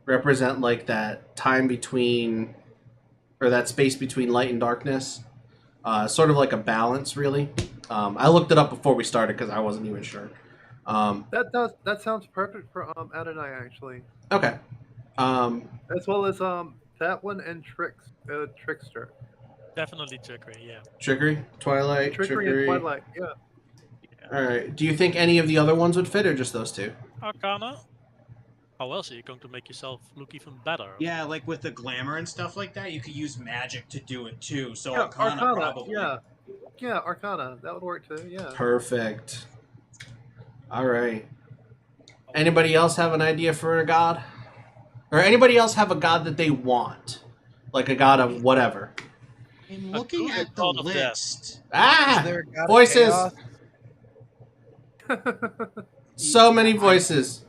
represent like that time between, or that space between light and darkness, sort of like a balance, really. I looked it up before we started because I wasn't even sure. That sounds perfect for Adonai actually. Okay. As well as that one and Trickster. Definitely trickery, yeah. Trickery, Twilight, Trickery and Twilight, yeah. All right. Do you think any of the other ones would fit, or just those two? Arcana? How else are you going to make yourself look even better? Yeah, like with the glamour and stuff like that, you could use magic to do it too. So Yeah, Arcana probably. Yeah, Arcana. That would work too, yeah. Perfect. All right. Anybody else have an idea for a god? Or anybody else have a god that they want? Like a god of whatever. I'm looking at the list. Ah! Is there a god of Voices! chaos? So many voices.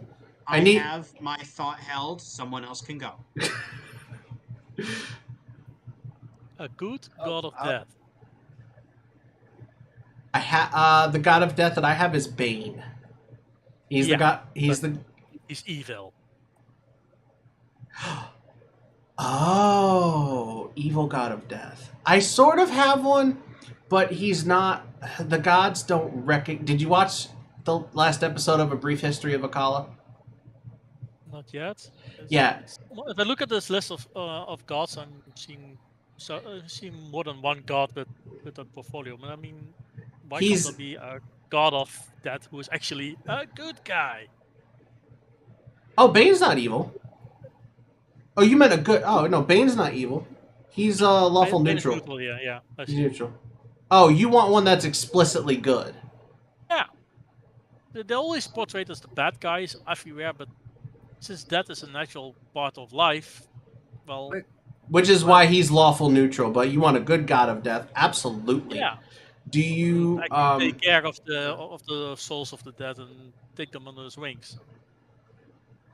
I need- have my thought held. Someone else can go. A good god of death. The god of death that I have is Bane. He's the god. He's evil. Oh, evil god of death. I sort of have one, but he's not. The gods don't reckon. Did you watch the last episode of A Brief History of Akala? Not yet. Yeah. If I look at this list of gods, I'm seeing more than one god with a portfolio. But I mean, why can't there be a god of death who is actually a good guy? Oh, Bane's not evil. Oh, you meant a good. Oh no, Bane's not evil. He's lawful neutral. Neutral, yeah. He's neutral. Oh, you want one that's explicitly good. Yeah. They're always portrayed as the bad guys everywhere, but since death is a natural part of life, well... Which is why he's lawful neutral, but you want a good god of death? Absolutely. Yeah. Do you... take care of the souls of the dead and take them under his wings.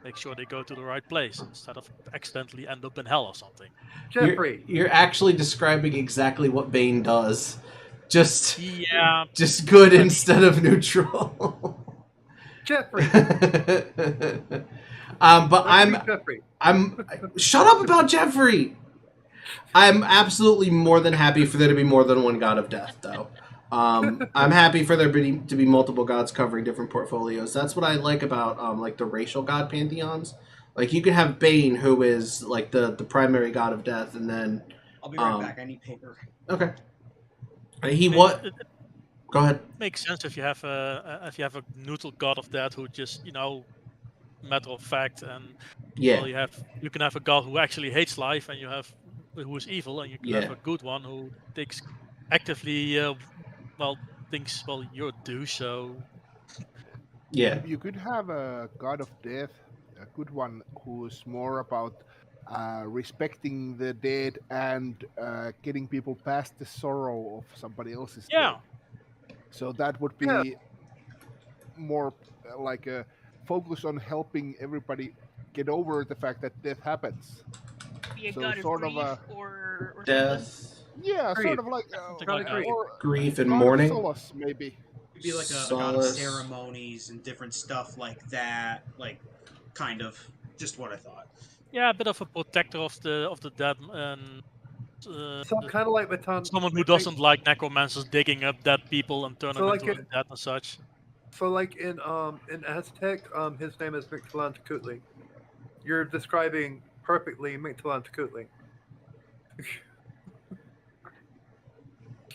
Make sure they go to the right place instead of accidentally end up in hell or something. Jeffrey! You're actually describing exactly what Bane does. Just good instead of neutral. Jeffrey. But I'm shut up about Jeffrey. I'm absolutely more than happy for there to be more than one god of death, though. I'm happy for there to be multiple gods covering different portfolios. That's what I like about like the racial god pantheons. Like you could have Bane, who is like the primary god of death, and then I'll be right back. I need paper. Okay. Go ahead. Makes sense if you have a neutral god of death who just matter of fact, and well, you can have a god who actually hates life, and you have who is evil, and you can have a good one who takes actively thinks you're a douche, so you could have a god of death, a good one who's more about respecting the dead and getting people past the sorrow of somebody else's death. So that would be more like a focus on helping everybody get over the fact that death happens. Be a So god sort of of grief or death. Yeah, Grief. sort of like or grief and god of mourning. solace, maybe. It'd be like a god of ceremonies and different stuff like that. Like, kind of. Just what I thought. Yeah, a bit of a protector of the dead, and so kind of like the someone who doesn't like necromancers digging up dead people and turning them into dead and such. So like in Aztec, his name is Mictlantecuhtli. You're describing perfectly Mictlantecuhtli.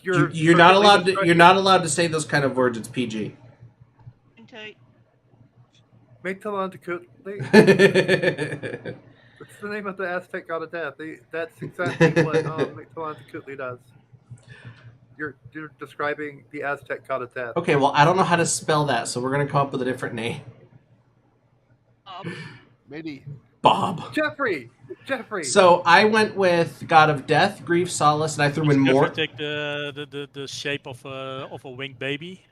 You're not allowed to. You're not allowed to say those kind of words. It's PG. Mictlantecuhtli. It's the name of the Aztec god of death. That's exactly what Mictlantecuhtli does. You're describing the Aztec god of death. Okay, well I don't know how to spell that, so we're gonna come up with a different name. Maybe. Bob. Jeffrey. So I went with God of Death, Grief, Solace, and I threw in more. Take the shape of a winged baby.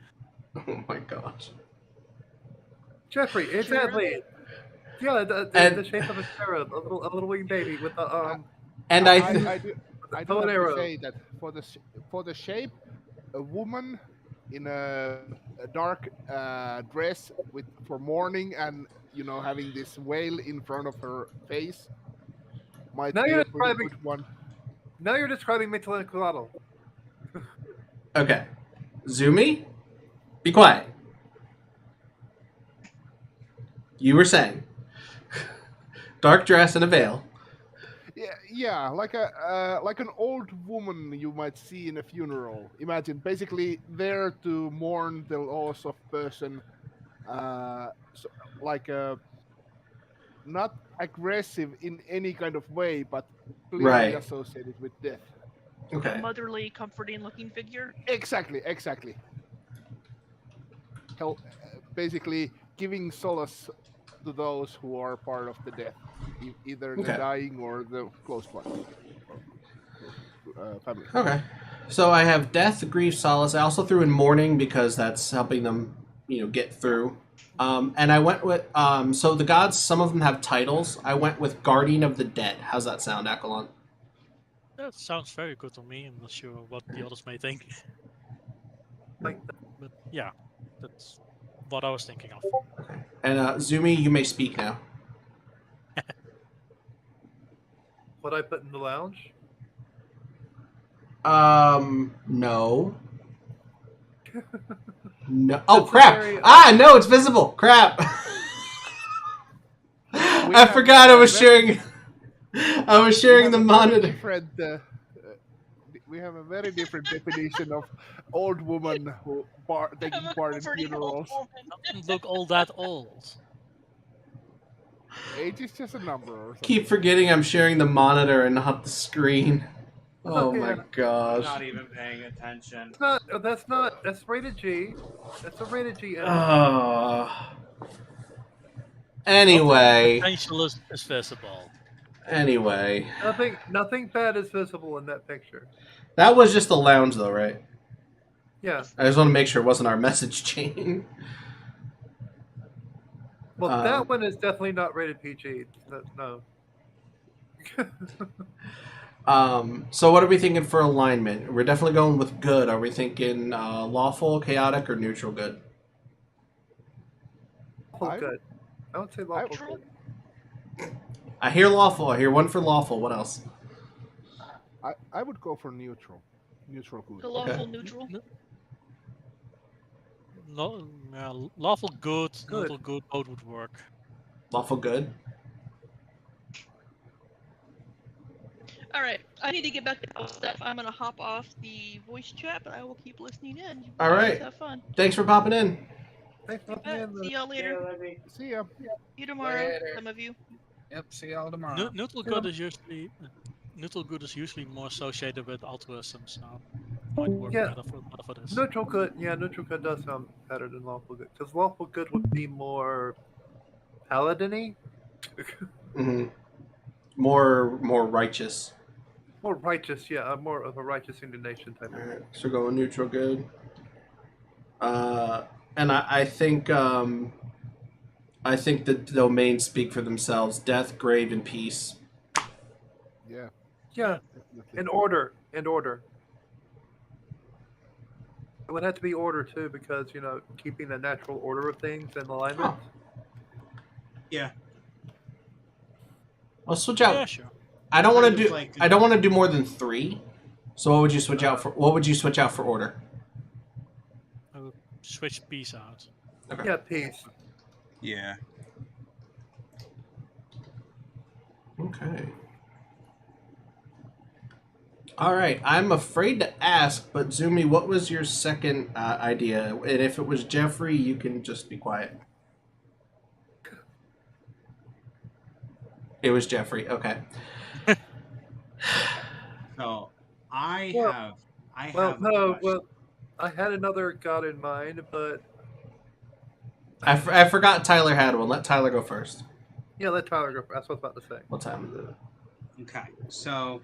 Oh my gosh. Jeffrey, exactly. Yeah, the shape of a cherub, a little winged baby with the And I do have to say that for the shape, a woman in a dark dress for mourning, and having this veil in front of her face might Now be you're a pretty describing. good one. Now you're describing Michelangelo. Okay. Zumi, be quiet. You were saying. Dark dress and a veil. Yeah, like an old woman you might see in a funeral. Imagine, basically there to mourn the loss of person, so, like not aggressive in any kind of way, but clearly Right. associated with death. Like a Okay. motherly, comforting looking figure. Exactly. Basically giving solace to those who are part of the death, either the Okay. dying or the close ones, family. Okay. So I have death, grief, solace. I also threw in mourning because that's helping them, get through. And I went with so the gods. Some of them have titles. I went with Guardian of the Dead. How's that sound, Akalon? That sounds very good to me. I'm not sure what the others may think. Like But yeah, that's what I was thinking of. Okay. And Zumi, you may speak now. what I put in the lounge. No. No. Oh, It's a crap! very, No, it's visible. Crap. I forgot I was sharing. I was sharing the monitor. We have a very different definition of old woman who taking part in funerals. Doesn't look all that old. Age is just a number or something. Keep forgetting I'm sharing the monitor and not the screen. Oh Okay. my I'm gosh. not even paying attention. That's rated G. That's a rated G. Anyway. Potential is visible. Anyway. Nothing bad is visible in that picture. That was just the lounge though, right? Yeah. I just want to make sure it wasn't our message chain. Well, that one is definitely not rated PG. No. So what are we thinking for alignment? We're definitely going with good. Are we thinking lawful, chaotic, or neutral good? Lawful good. I would say lawful good. I hear lawful. I hear one for lawful. What else? I would go for neutral. Neutral good. The lawful neutral. No, lawful good, neutral good, both would work. Lawful good. All right, I need to get back to stuff. I'm gonna hop off the voice chat, but I will keep listening in. You All guys right. have fun. Thanks for popping in. Thanks for See y'all later. See ya. See you tomorrow. Later. Some of you. Yep, see y'all tomorrow. Neutral good is usually more associated with altruism, so might work better for this. Neutral good. Yeah, neutral good does sound better than lawful good, because lawful good would be more paladin-y. Mm-hmm. More righteous. More righteous, yeah, more of a righteous indignation type. All right, so going neutral good. And I think the domains speak for themselves. Death, grave, and peace. Yeah. Yeah. Definitely. In order. It would have to be order too, because keeping the natural order of things and alignment. Yeah. I'll switch out. Yeah, sure. I don't want to Kind do. of like- I don't want to do more than 3. So what would you switch out for? What would you switch out for order? I would switch peace out. Okay. Yeah, peace. Yeah. Okay. All right. I'm afraid to ask, but Zumi, what was your second idea? And if it was Jeffrey, you can just be quiet. It was Jeffrey. Okay. So I Well- have a Well, question. I had another god in mind, but I forgot Tyler had one. Let Tyler go first. yeah, let Tyler go. That's what I was about to say. What time is it? Okay, so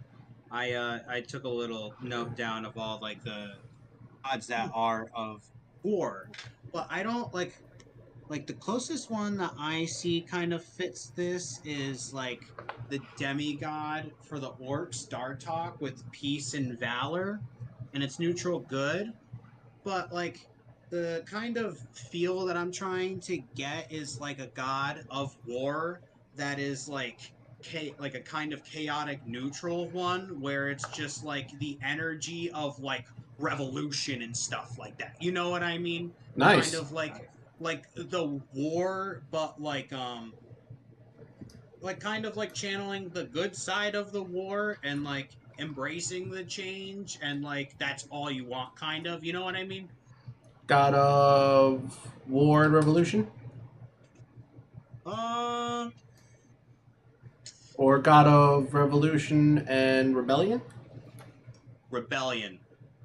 I took a little note down of all like the odds that are of war, but I don't like the closest one that I see kind of fits this is like the demigod for the orcs, Dartok, with peace and valor, and it's neutral good, but like the kind of feel that I'm trying to get is like a god of war that is like like a kind of chaotic neutral one where it's just like the energy of like revolution and stuff like that. You know what I mean? Kind Nice. of like the war, but like kind of like channeling the good side of the war and like embracing the change and like that's all you want, kind of. You know what I mean? God of War and Revolution? Um, Or God of Revolution and Rebellion? Rebellion.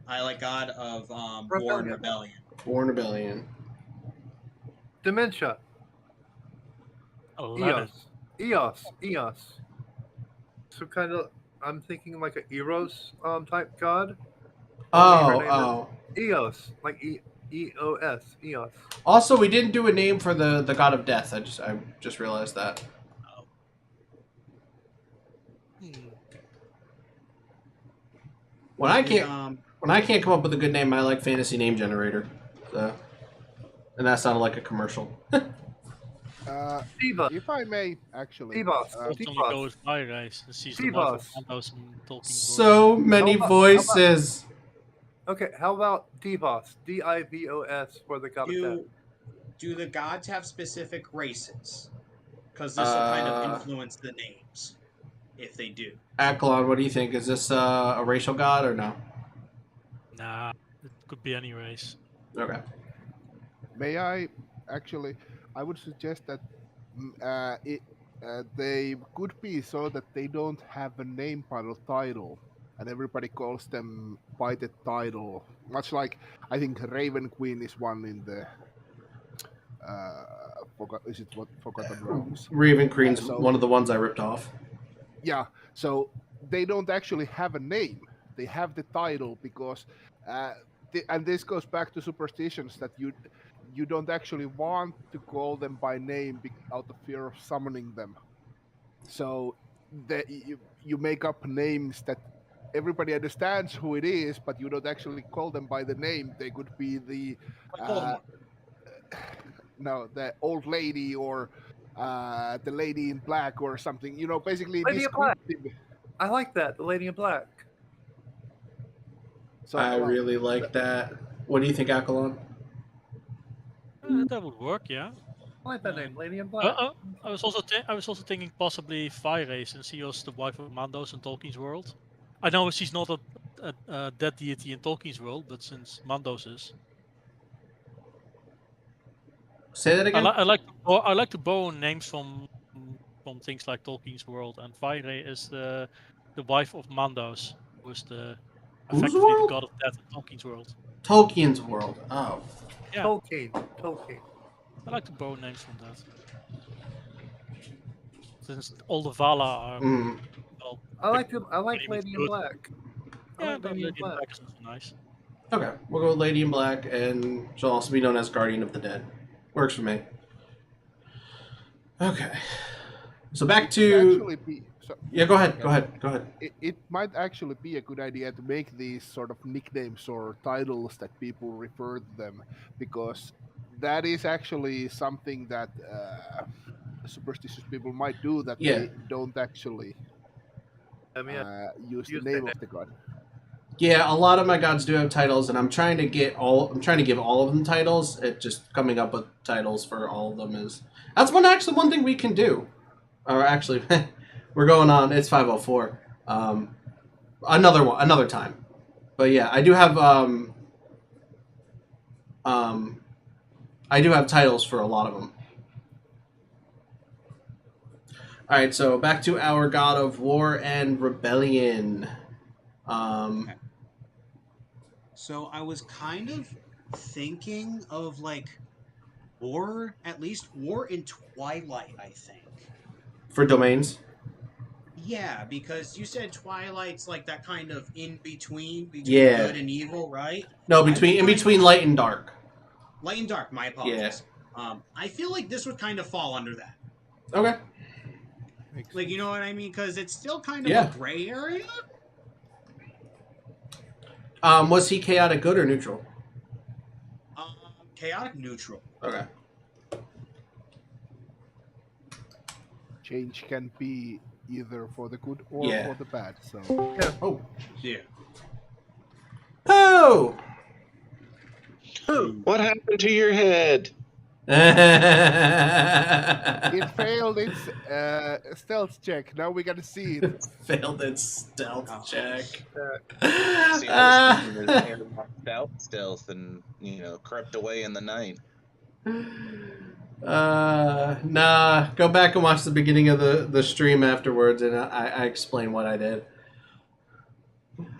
I like God of War and Rebellion. Rebellion. War and Rebellion. Dementia. Aladdin. Eos. So kind of, I'm thinking like a Eros type god. Only her name Oh. is Eos, like EOS, Eos. Also, we didn't do a name for the God of Death. I just realized that. When I can't come up with a good name, I like Fantasy Name Generator. So, and that sounded like a commercial. If I may, actually. Go with Fire Guys. So many voices. Okay, how about Divos? Divos for the god of death. Do the gods have specific races? Because this will kind of influence the names, if they do. Akalon, what do you think? Is this a racial god or no? Nah, it could be any race. Okay. May I actually? I would suggest that they could be so that they don't have a name title, and everybody calls them by the title. Much like I think Raven Queen is one in the. Forgotten Realms? Raven Queen's one of the ones I ripped off. Yeah, so they don't actually have a name. They have the title because, and this goes back to superstitions that you don't actually want to call them by name out of fear of summoning them. So you make up names that everybody understands who it is, but you don't actually call them by the name. They could be the the old lady or the lady in black or something. You know, basically Lady in Black. I like that, the Lady in Black. So I really like that. What do you think, Akalon? That would work, yeah. I like that name, Lady in Black. I was also thinking possibly Fire, since she was the wife of Mandos in Tolkien's world. I know she's not a dead deity in Tolkien's world, but since Mandos is. Say that again. I like to borrow names from things like Tolkien's world, and Fire is the wife of Mandos, who is effectively the god of death in Tolkien's world. Tolkien's world. Oh. Yeah. Tolkien. I like to borrow names from that. Since all the Vala are. Well, I like Lady in Black. Yeah, Lady in Black is also nice. Okay, we'll go with Lady in Black, and she'll also be known as Guardian of the Dead. Works for me. Okay. So back to. Yeah, go ahead. It might actually be a good idea to make these sort of nicknames or titles that people refer to them, because that is actually something that superstitious people might do, that they don't actually use the name of the god. Yeah, a lot of my gods do have titles, and I'm trying to give all of them titles. It just coming up with titles for all of them that's one thing we can do. Or actually, we're going on. It's 5:04. Another time. But yeah, I do have titles for a lot of them. All right, so back to our God of War and Rebellion. Okay. So I was kind of thinking of like war in Twilight, I think. For domains? Yeah, because you said Twilight's like that kind of in between good and evil, right? No, in between light and dark. Light and dark, my apologies. Yeah. I feel like this would kind of fall under that. Okay. Like, you know what I mean? Because it's still kind of a gray area. Was he chaotic good or neutral? Chaotic neutral. Okay. Change can be either for the good or Yeah. for the bad. So Oh. Yeah. Oh! What happened to your head? it failed its stealth check. Now we gotta see it. Failed its stealth check. See, I was thinking his hair knocked out stealth and, crept away in the night. Nah. Go back and watch the beginning of the stream afterwards, and I explain what I did.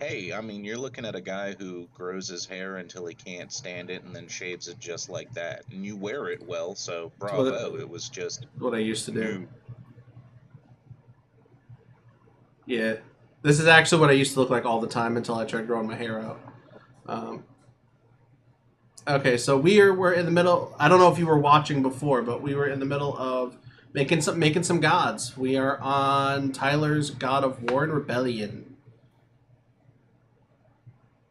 Hey, I mean, you're looking at a guy who grows his hair until he can't stand it and then shaves it just like that. And you wear it well, so bravo. It was just what I used to do. new. Yeah. This is actually what I used to look like all the time until I tried growing my hair out. Okay, so we're in the middle. I don't know if you were watching before, but we were in the middle of making some gods. We are on Tyler's God of War and Rebellion.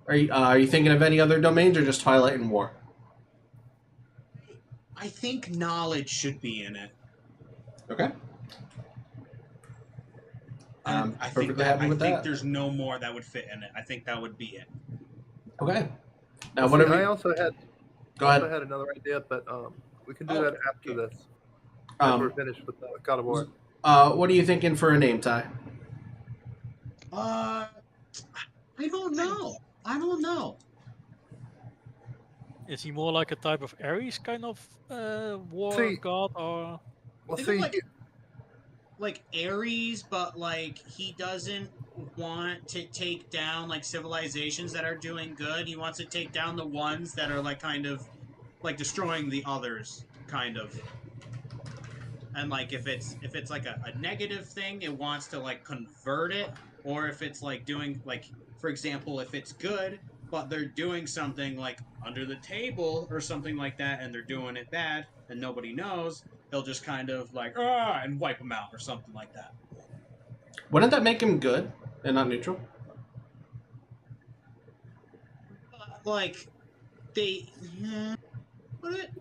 Are you thinking of any other domains or just Twilight and War? I think knowledge should be in it. Okay. I'm perfectly think happy with that. I think there's no more that would fit in it. I think that would be it. Okay. Now, See, I also had another idea, but we can do that after this. After we're finished with God of War. What are you thinking for a name, Ty? I don't know. Is he more like a type of Ares kind of war god, or? Well, see, like Ares, but like he doesn't want to take down like civilizations that are doing good. He wants to take down the ones that are like kind of like destroying the others, kind of. And like if it's like a negative thing, it wants to like convert it, or if it's like doing like, for example, if it's good but they're doing something like under the table or something like that, and they're doing it bad and nobody knows, he'll just kind of like and wipe them out or something like that. Wouldn't that make him good and not neutral? Like they would it?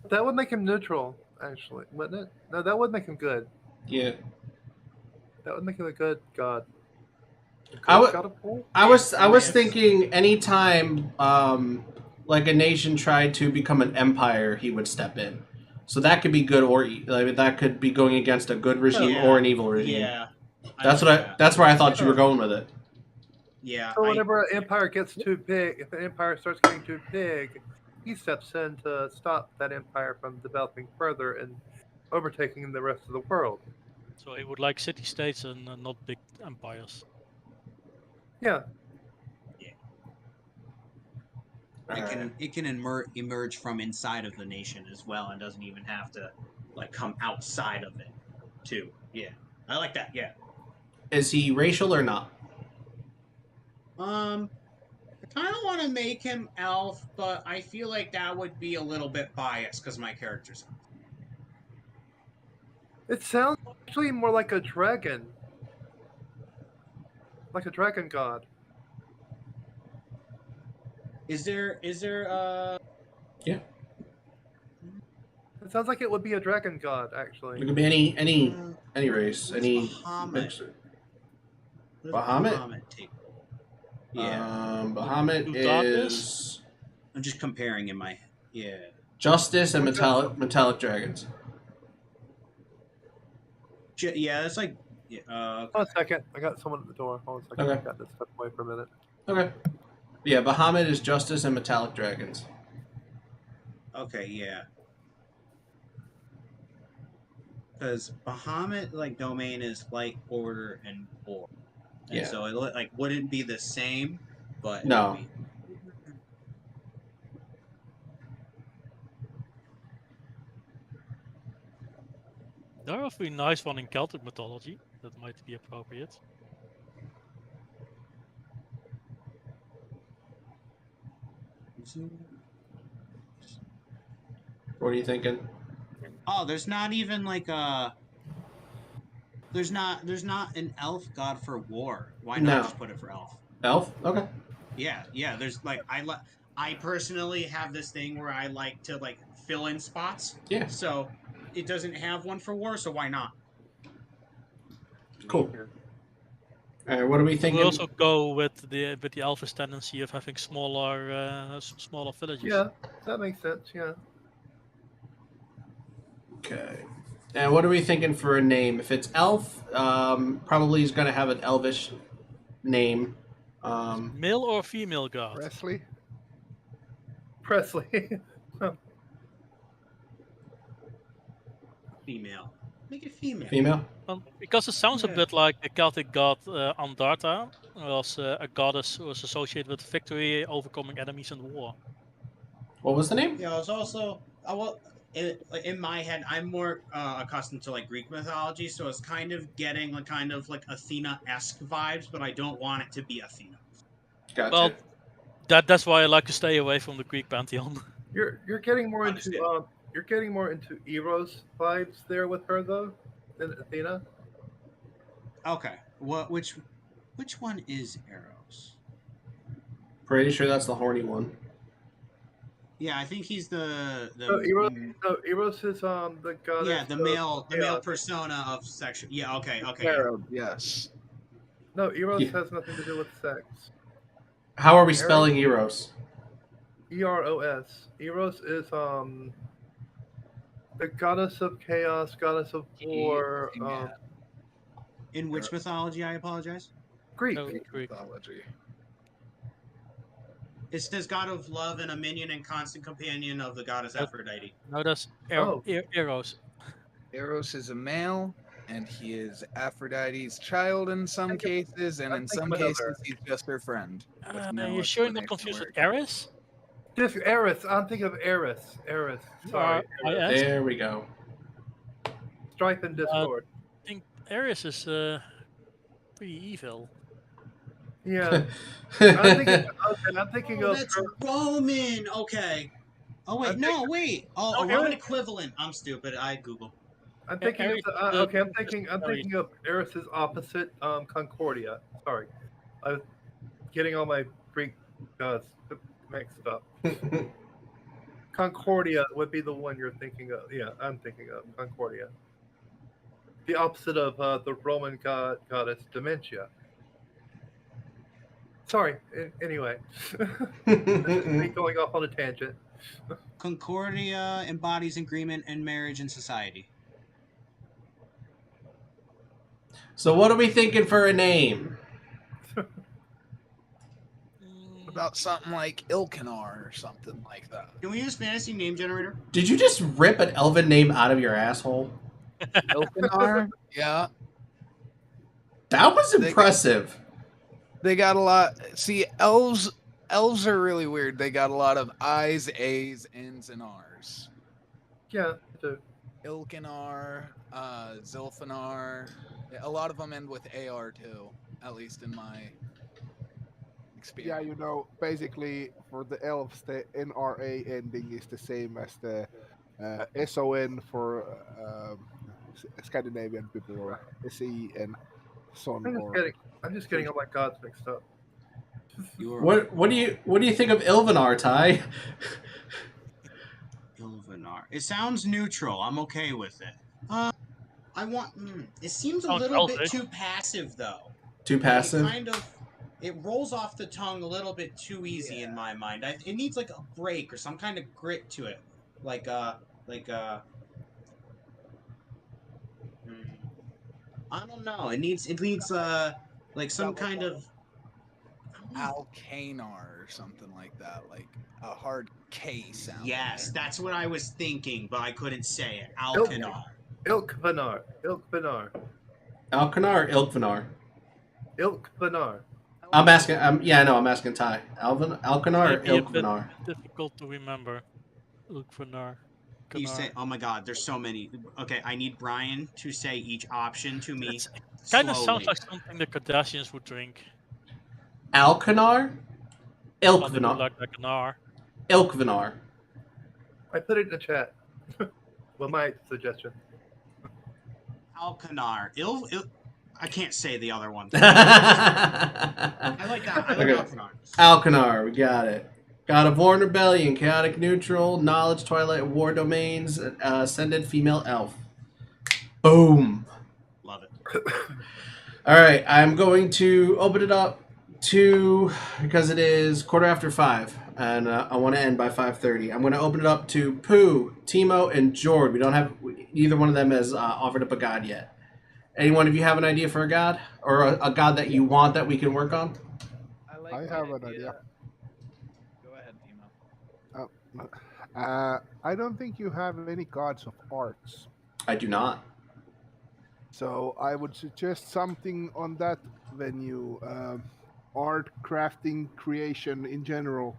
That would make him neutral, actually, wouldn't it? No, that would make him good. Yeah. That would make him a good god. I was thinking anytime like a nation tried to become an empire, he would step in. So that could be good or that could be going against a good regime or an evil regime. Yeah. That's where I thought you were going with it. Yeah. So whenever an empire gets too big, if an empire starts getting too big, he steps in to stop that empire from developing further and overtaking the rest of the world. So it would like city-states and not big empires. Yeah. It can emerge from inside of the nation as well, and doesn't even have to like come outside of it too. Yeah. I like that, yeah. Is he racial or not? I kind of want to make him elf, but I feel like that would be a little bit biased because my character's elf. It sounds actually more like a dragon. Like a dragon god. Is there Yeah. It sounds like it would be a dragon god, actually. It could be any race, any mixer. Bahamut? Yeah. Bahamut is. I'm just comparing in my Justice and metallic dragons. Yeah, that's like. Hold on a second. I got someone at the door. Hold on a second. Okay. I got this stuff away for a minute. Okay. Yeah, Bahamut is Justice and metallic dragons. Okay, yeah. Because Bahamut like domain is light, order, and war. And so it like wouldn't be the same, but no. There are a few nice one in Celtic mythology that might be appropriate. What are you thinking? Oh, there's not even like a There's not an elf god for war. Why No. not just put it for elf? Elf? Okay. Yeah. There's like I personally have this thing where I like to like fill in spots. Yeah. So it doesn't have one for war, so why not? Cool. All right, what are we thinking? We'll also go with the Elvish tendency of having smaller villages. Yeah, that makes sense. Yeah. Okay. And what are we thinking for a name? If it's elf, probably he's going to have an elvish name. Male or female god? Presley. Female. Make it female. Female? Because it sounds a bit like the Celtic god Andarta was a goddess who was associated with victory, overcoming enemies in war. What was the name? Yeah, it's also in my head, I'm more accustomed to like Greek mythology, so it's kind of getting kind of like Athena-esque vibes, but I don't want it to be Athena. Gotcha. Well, that's why I like to stay away from the Greek pantheon. You're getting more into Eros vibes there with her though than Athena. Okay, which one is Eros? Pretty sure that's the horny one. Yeah, I think he's the Eros is the goddess. Yeah, the male persona of sexual. Yeah, okay. Arab, yes. No, Eros has nothing to do with sex. How are we spelling Eros? Eros. Eros is the goddess of chaos, goddess of war. In which mythology? I apologize. Greek mythology. It says god of love and a minion and constant companion of the goddess Aphrodite. No, that's Eros. Eros is a male, and he is Aphrodite's child in some cases, and in some cases he's just her friend. Are you sure you're not confused with Eris? Just Eris. I'm thinking of Eris. Sorry. There we go. Strife and discord. I think Eris is pretty evil. Yeah. I'm thinking of. That's Roman. Okay. Oh wait, wait. Oh, a Roman equivalent. I'm stupid. I Google. I'm thinking I'm thinking of Eris's opposite, Concordia. Sorry, I was getting all my Greek gods mixed up. Concordia would be the one you're thinking of. Yeah, I'm thinking of Concordia. The opposite of the Roman goddess Dementia. Sorry. Anyway, this is me going off on a tangent. Concordia embodies agreement and marriage in society. So what are we thinking for a name? About something like Ilkanar or something like that. Can we use fantasy name generator? Did you just rip an elven name out of your asshole? Ilkanar? Yeah. That was impressive. They got a lot. See, elves are really weird. They got a lot of I's, A's, N's, and R's. Yeah. Ilkanar, Zilfanar. A lot of them end with AR too, at least in my experience. Yeah, basically for the elves, the NRA ending is the same as the SON for Scandinavian people, or SE and son. I'm just getting all my gods mixed up. What do you think of Ilvanar, Ty? Ilvanar. It sounds neutral. I'm okay with it. It seems a little bit too passive, though. Too passive? It rolls off the tongue a little bit too easy in my mind. It needs like a break or some kind of grit to it, I don't know. It needs like some kind of Alkanar or something like that, like a hard K sound. Yes, that's what I was thinking, but I couldn't say it. Alkanar. Ilkvanar. Alkanar or Ilkvanar? Ilkvanar. I'm asking. I'm asking Ty. Alkanar or Ilkvanar? Difficult to remember. Ilkvanar. You say, oh my God, there's so many. Okay, I need Brian to say each option to me. Kind of sounds like something the Kardashians would drink. Alkanar? Ilkvanar. Like Alkanar. Ilkvanar. I put it in the chat. Well, my suggestion. Alcanar. I can't say the other one. I like that. I like Okay. Alcanar. Alcanar, we got it. God of War and Rebellion, Chaotic Neutral, Knowledge, Twilight, War Domains, Ascended Female Elf. Boom. Love it. All right, I'm going to open it up to, because it is 5:15, and I want to end by 5:30. I'm going to open it up to Pooh, Timo, and Jord. We don't have, either one of them has offered up a god yet. Any one of you have an idea for a god? Or a god that you want that we can work on? I have an idea. Go ahead, Timo. I don't think you have any gods of arts. I do not. So I would suggest something on that venue. Art, crafting, creation in general.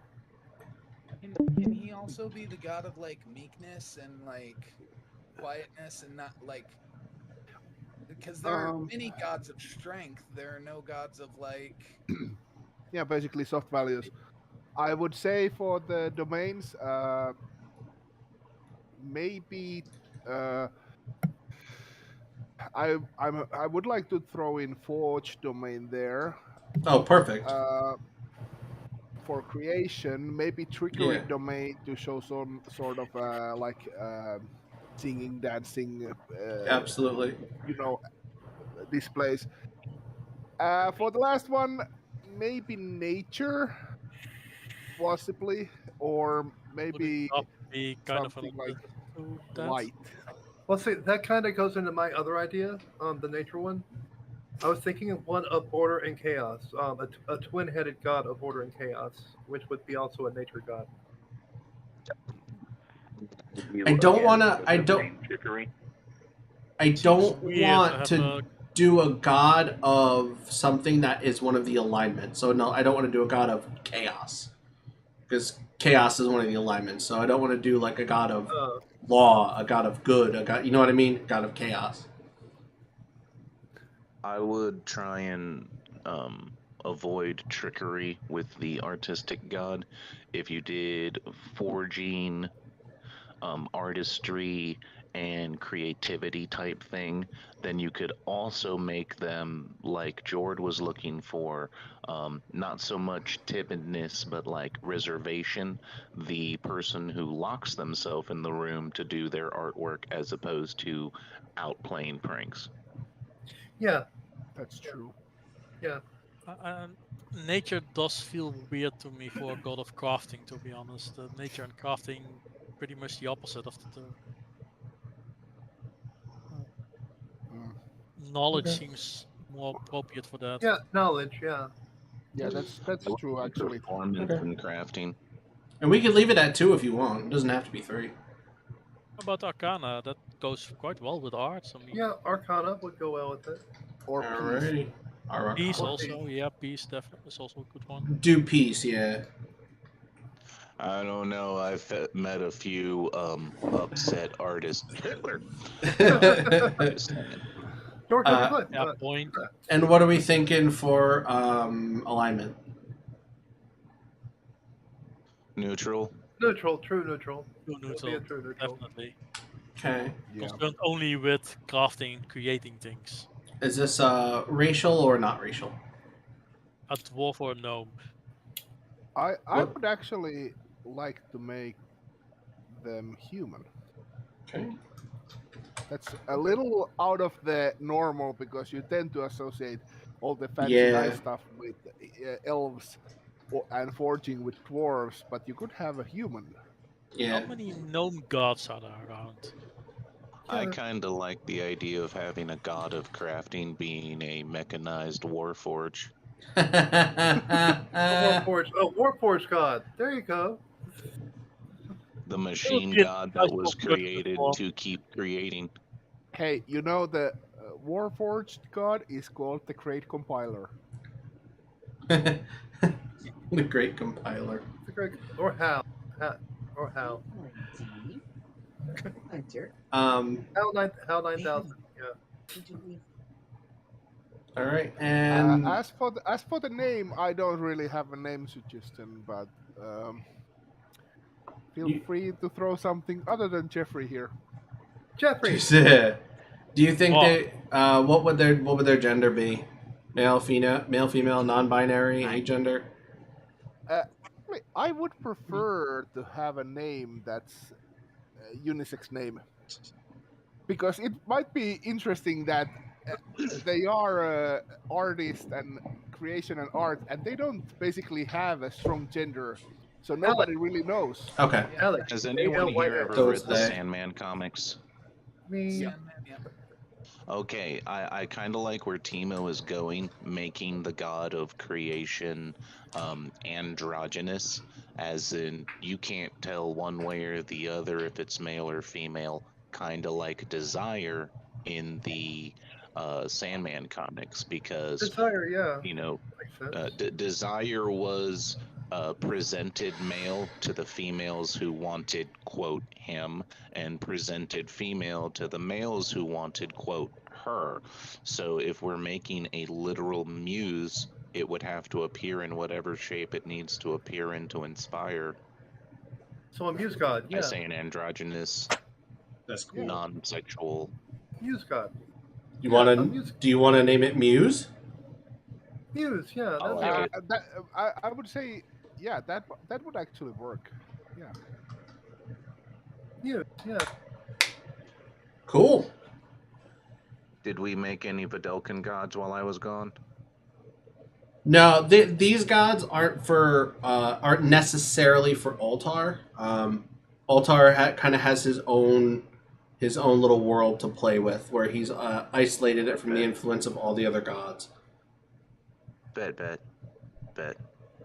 Can he also be the god of like meekness and like quietness and not like, because there are many gods of strength, there are no gods of like yeah, basically soft values. I would say for the domains, maybe I would like to throw in Forge domain there. Oh, perfect. For creation, maybe Trickery domain to show some sort of singing, dancing. Absolutely. Displays. For the last one, maybe nature, possibly, or maybe be kind of something like light. Well, see, that kind of goes into my other idea, the nature one. I was thinking of one of order and chaos, a twin-headed god of order and chaos, which would be also a nature god. I don't want to. I don't want to do a god of something that is one of the alignments. So no, I don't want to do a god of chaos, because chaos is one of the alignments. So I don't want to do like a god of law, a god of good, a god. You know what I mean? A god of chaos. I would try and avoid trickery with the artistic god. If you did forging, artistry, and creativity type thing, then you could also make them like Jord was looking for, not so much timidness, but like reservation, the person who locks themselves in the room to do their artwork as opposed to outplaying pranks. Yeah, that's true. Yeah. Nature does feel weird to me for a god of crafting, to be honest. Nature and crafting, pretty much the opposite of the two. Knowledge seems more appropriate for that. Yeah, knowledge. Yeah. Yeah, that's true actually. Performance and crafting. And we could leave it at 2 if you want. It doesn't have to be 3. How about Arcana? That goes quite well with arts. I mean, yeah, Arcana would go well with it. Or Alrighty. Peace also. Yeah, peace definitely is also a good one. Do peace, yeah. I don't know. I've met a few upset artists. Hitler. Point. And what are we thinking for alignment? Neutral. Neutral, true neutral. True neutral, definitely. Okay. Concerned only with crafting and creating things. Is this racial or not racial? A dwarf or a gnome? I would actually like to make them human. Okay. That's a little out of the normal because you tend to associate all the fancy nice stuff with elves and forging with dwarves, but you could have a human. Yeah. How many gnome gods are there around? I kind of like the idea of having a god of crafting being a mechanized warforge. A warforge god. There you go. The machine god that was created to keep creating. Hey, you know the warforged god is called the Great Compiler. The Great Compiler. Or Hal. Or Hal. Hal 9000. Yeah. All right, and as for the name, I don't really have a name suggestion, but feel free to throw something other than Jeffrey here. Jeffrey. Do you think they what would their gender be? Male, female, non-binary, agender? I would prefer to have a name that's a unisex name, because it might be interesting that they are artists and creation and art, and they don't basically have a strong gender, so nobody really knows. Okay. Alex, Has they anyone know white here hair. ever So read it's the they. Sandman comics? Me. Sandman, yeah. Okay, I kind of like where Timo is going, making the god of creation androgynous, as in you can't tell one way or the other if it's male or female, kind of like Desire in the Sandman comics, because, Desire, yeah. you know, Makes sense. Desire was presented male to the females who wanted, quote, him, and presented female to the males who wanted, quote, her. So if we're making a literal muse, it would have to appear in whatever shape it needs to appear in to inspire. So a muse god, I yeah. say an androgynous, That's cool. non-sexual. Muse god. You Yeah, want a to? muse. Do you want to name it Muse? Muse, yeah. I That's like it. it. I would say, yeah, that would actually work. Yeah. Muse, yeah. Cool. Did we make any Videlkin gods while I was gone? No, these gods aren't necessarily for Oltar. Oltar kind of has his own little world to play with, where he's isolated it from the influence of all the other gods. Bet.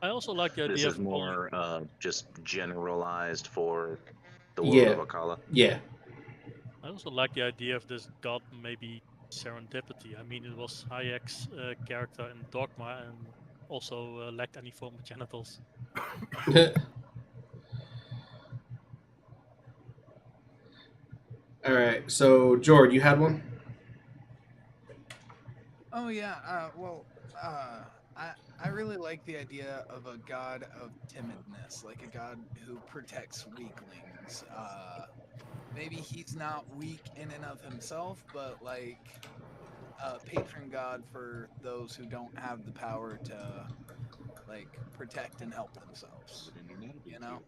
I also like the This idea is of more just generalized for the world Yeah. of Akala. Yeah. I also like the idea of this god maybe serendipity. I mean, it was Hayek's character in Dogma, and also lacked any form of genitals. All right. So, Jord, you had one? Oh yeah. I really like the idea of a god of timidness, like a god who protects weaklings. Maybe he's not weak in and of himself, but like a patron god for those who don't have the power to like protect and help themselves. You know?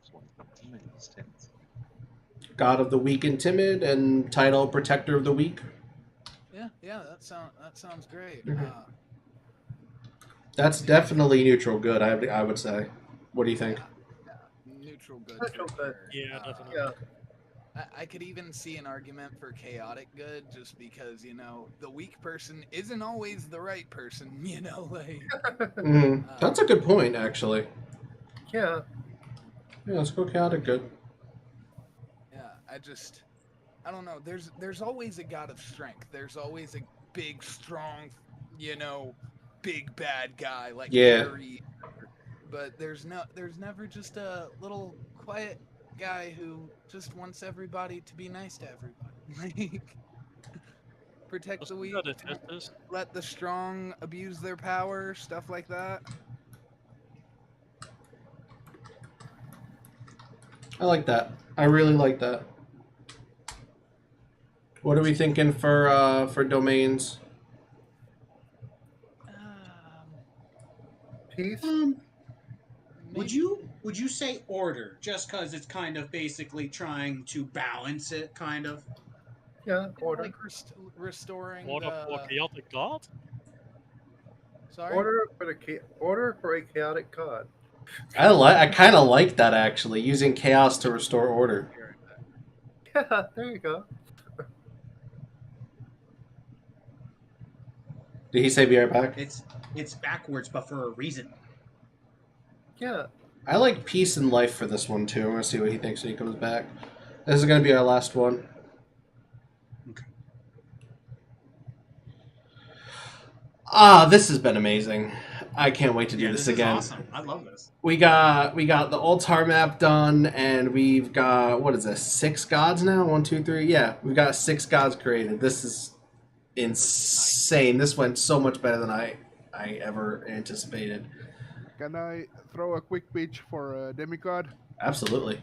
God of the weak and timid, and title Protector of the Weak. Yeah, that sounds great. That's definitely neutral good, I would say. What do you think? Yeah, neutral good. Neutral for good. sure. Yeah, definitely. Yeah. I could even see an argument for chaotic good, just because the weak person isn't always the right person. Like That's a good point, actually. Yeah. Yeah, let's go chaotic good. Yeah, I don't know. There's always a god of strength. There's always a big, strong, big bad guy like Harry. But there's never just a little quiet guy who just wants everybody to be nice to everybody. Like protect the weak, let the strong abuse their power, stuff like that. I like that. I really like that. What are we thinking for domains? Peace. Would you say order, just because it's kind of basically trying to balance it, kind of? Yeah, order. Like restoring Order for a chaotic god? Sorry? Order for a chaotic god. I kind of like that, actually, using chaos to restore order. Yeah, there you go. Did he say be right back? It's backwards, but for a reason. Yeah. I like peace and life for this one too. I want to see what he thinks when he comes back. This is going to be our last one. Okay. This has been amazing. I can't wait to do this again. Is awesome. I love this. We got the Oltar map done, and we've got, what is this, 6 gods now? 1, 2, 3. Yeah, we've got 6 gods created. This is insane. This went so much better than I ever anticipated. Can I throw a quick pitch for a demigod? Absolutely.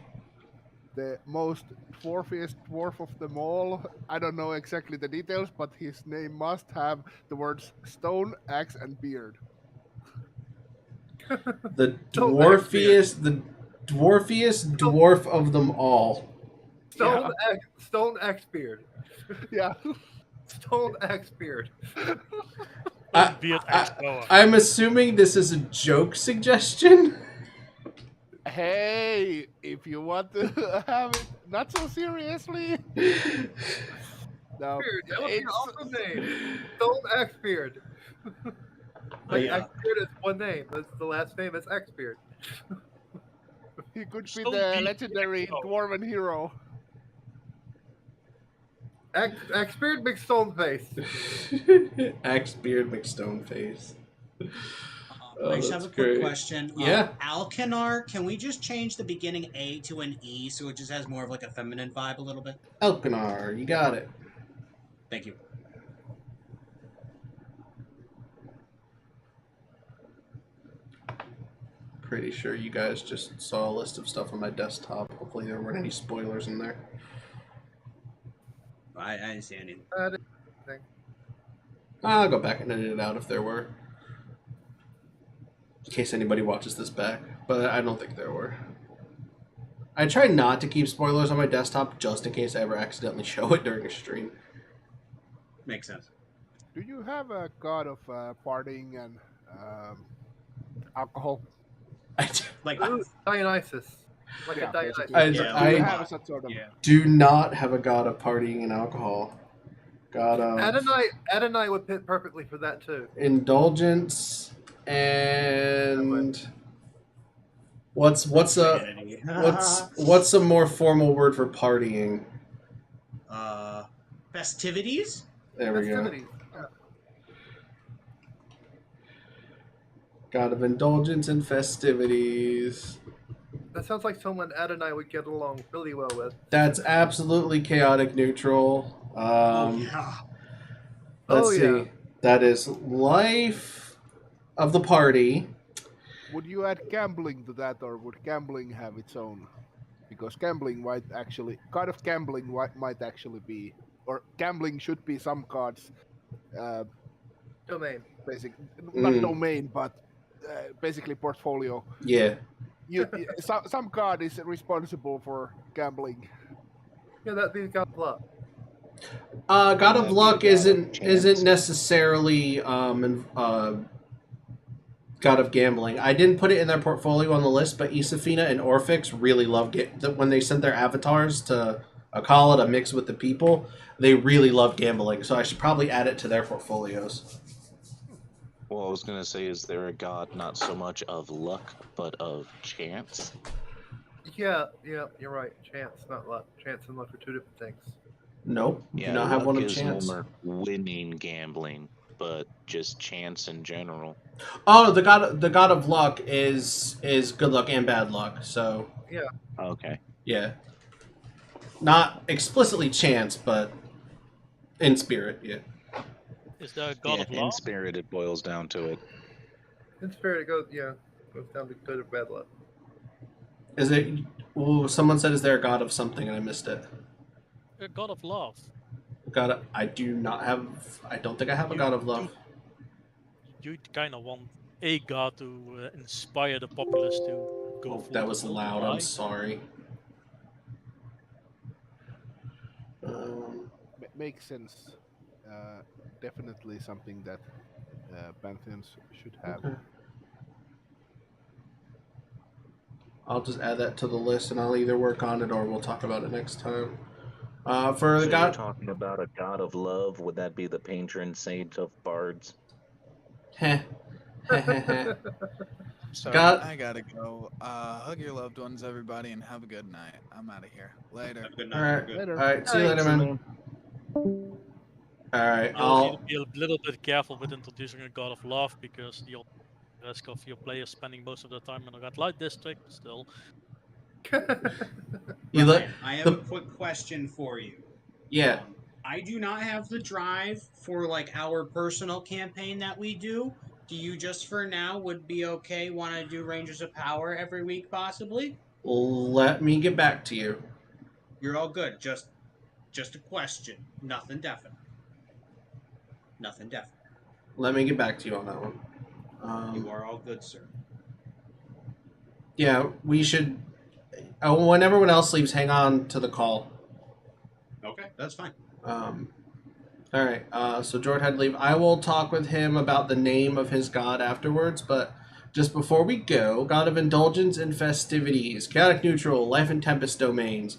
the most dwarfiest dwarf of them all. I don't know exactly the details, but his name must have the words stone, axe, and beard. The dwarfiest dwarf of them all. Stone axe beard. Yeah. Stone axe beard. I'm assuming this is a joke suggestion. Hey, if you want to have it not so seriously. No, Beard. That would be an awesome name. Stone axe beard. Like Axebeard is one name. That's the last name is Axebeard. He could be the legendary dwarven hero. Axebeard McStoneface. Axebeard McStoneface. I just have a quick question. Yeah. Alkanar, can we just change the beginning A to an E so it just has more of like a feminine vibe a little bit? Alkanar, you got it. Thank you. Pretty sure you guys just saw a list of stuff on my desktop. Hopefully there weren't any spoilers in there. I didn't see anything. I'll go back and edit it out if there were. In case anybody watches this back. But I don't think there were. I try not to keep spoilers on my desktop just in case I ever accidentally show it during a stream. Makes sense. Do you have a god of partying and alcohol? I do. Like Dionysus. Like a Dionysus. I do not have a god of partying and alcohol. God of Adonai would fit perfectly for that too. Indulgence and what's a more formal word for partying? Festivities? There we go. God of indulgence and festivities. That sounds like someone Adonai would get along really well with. That's absolutely chaotic neutral. Let's see. That is life of the party. Would you add gambling to that, or would gambling have its own? Because gambling might actually, god of gambling might actually be, or gambling should be some cards. Domain. Not domain, but basically portfolio. Yeah. Some card is responsible for gambling. Yeah, that'd be God of Luck. God of Luck isn't necessarily God of Gambling. I didn't put it in their portfolio on the list, but Isafina and Orphix really loved it. When they sent their avatars to Akala to mix with the people, they really loved gambling. So I should probably add it to their portfolios. Well, I was going to say, is there a god not so much of luck, but of chance? Yeah, you're right. Chance, not luck. Chance and luck are two different things. Nope. Yeah, do not have one of is chance. More winning gambling, but just chance in general. Oh, the god of luck is good luck and bad luck. So yeah. Okay. Yeah. Not explicitly chance, but in spirit. Yeah. Is there a god of luck? In spirit, it boils down to it. In spirit, it goes down to good or bad luck. Is it? Well, someone said, "Is there a god of something?" and I missed it. A god of love. I do not have. I don't think I have a god of love. You kind of want a god to inspire the populace to go for. That was loud. I'm sorry. Makes sense. Definitely something that pantheons should have. Okay. I'll just add that to the list, and I'll either work on it or we'll talk about it next time. For the god, you're talking about a god of love. Would that be the patron saint of bards? So I gotta go. Hug your loved ones, everybody, and have a good night. I'm out of here. Later. Have a good night. Later. All right. See you later, man. All right. I'll be a little bit careful with introducing a god of love because the risk of your players spending most of their time in a red light district still. I have a quick question for you. Yeah. I do not have the drive for our personal campaign that we do. Do you just for now would be okay? Want to do Rangers of Power every week, possibly? Let me get back to you. You're all good. Just a question. Nothing definite. Nothing definite. Let me get back to you on that one. You are all good, sir. Yeah, we should. When everyone else leaves, hang on to the call. Okay, that's fine. All right. So Jord had to leave. I will talk with him about the name of his god afterwards, but just before we go, god of indulgence and festivities, chaotic neutral, life and tempest domains.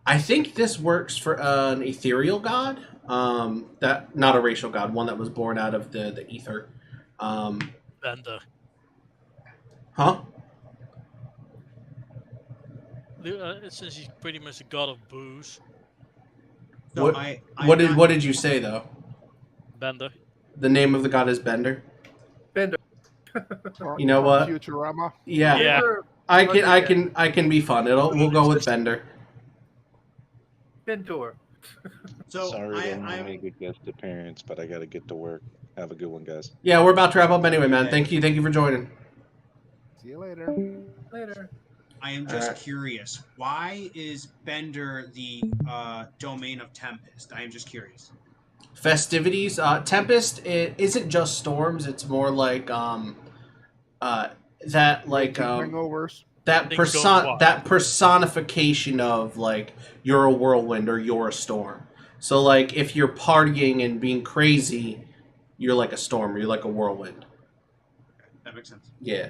I think this works for an ethereal god. That not a racial god, one that was born out of the ether. Bender. Huh? Since he's pretty much a god of booze. So what did you say though? Bender. The name of the god is Bender. Bender. You know what? Futurama. Yeah. I can be fun. We'll go with Bender. Bender. So sorry to make a guest appearance, but I gotta get to work. Have a good one, guys. Yeah, we're about to wrap up anyway, man. Thank you for joining. See you later. Later. I am just curious. Why is Bender the domain of Tempest? I am just curious. Festivities. Tempest, it isn't just storms. It's more like hangovers. That personification of like you're a whirlwind or you're a storm. So like if you're partying and being crazy, you're like a storm or you're like a whirlwind. That makes sense. Yeah.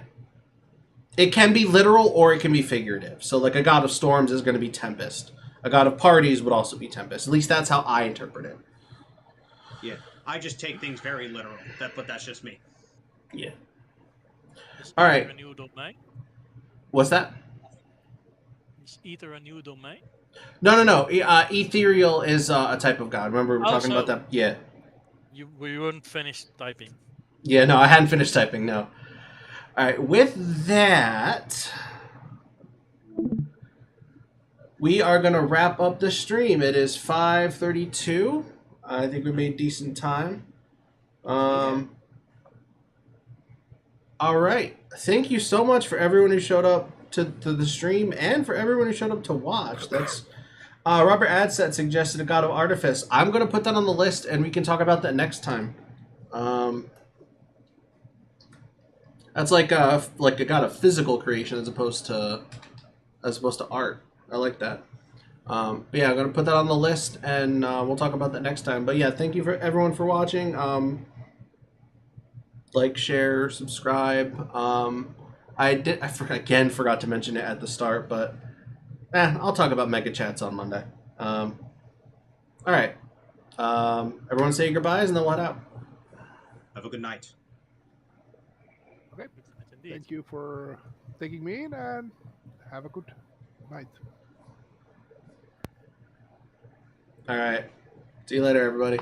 It can be literal or it can be figurative. So like a god of storms is going to be Tempest. A god of parties would also be Tempest. At least that's how I interpret it. Yeah. I just take things very literal. But that's just me. Yeah. Is all right. A new domain? What's that? Is Ether a new domain? No. Ethereal is a type of god. Remember we were talking about that? Yeah. We weren't finished typing. Yeah, no, I hadn't finished typing, no. All right, with that, we are going to wrap up the stream. It is 5:32. I think we made decent time. All right. Thank you so much for everyone who showed up to the stream and for everyone who showed up to watch. That's Robert Adset suggested a God of Artifice. I'm going to put that on the list, and we can talk about that next time. That's like a God of physical creation as opposed to art. I like that. But yeah, I'm going to put that on the list, and we'll talk about that next time. But yeah, thank you for everyone for watching. Like, share, subscribe. I forgot to mention it at the start, but I'll talk about Mega Chats on Monday. All right. Everyone say your goodbyes, and then we'll head out. Have a good night. Okay. Thank you for taking me in, and have a good night. All right. See you later, everybody.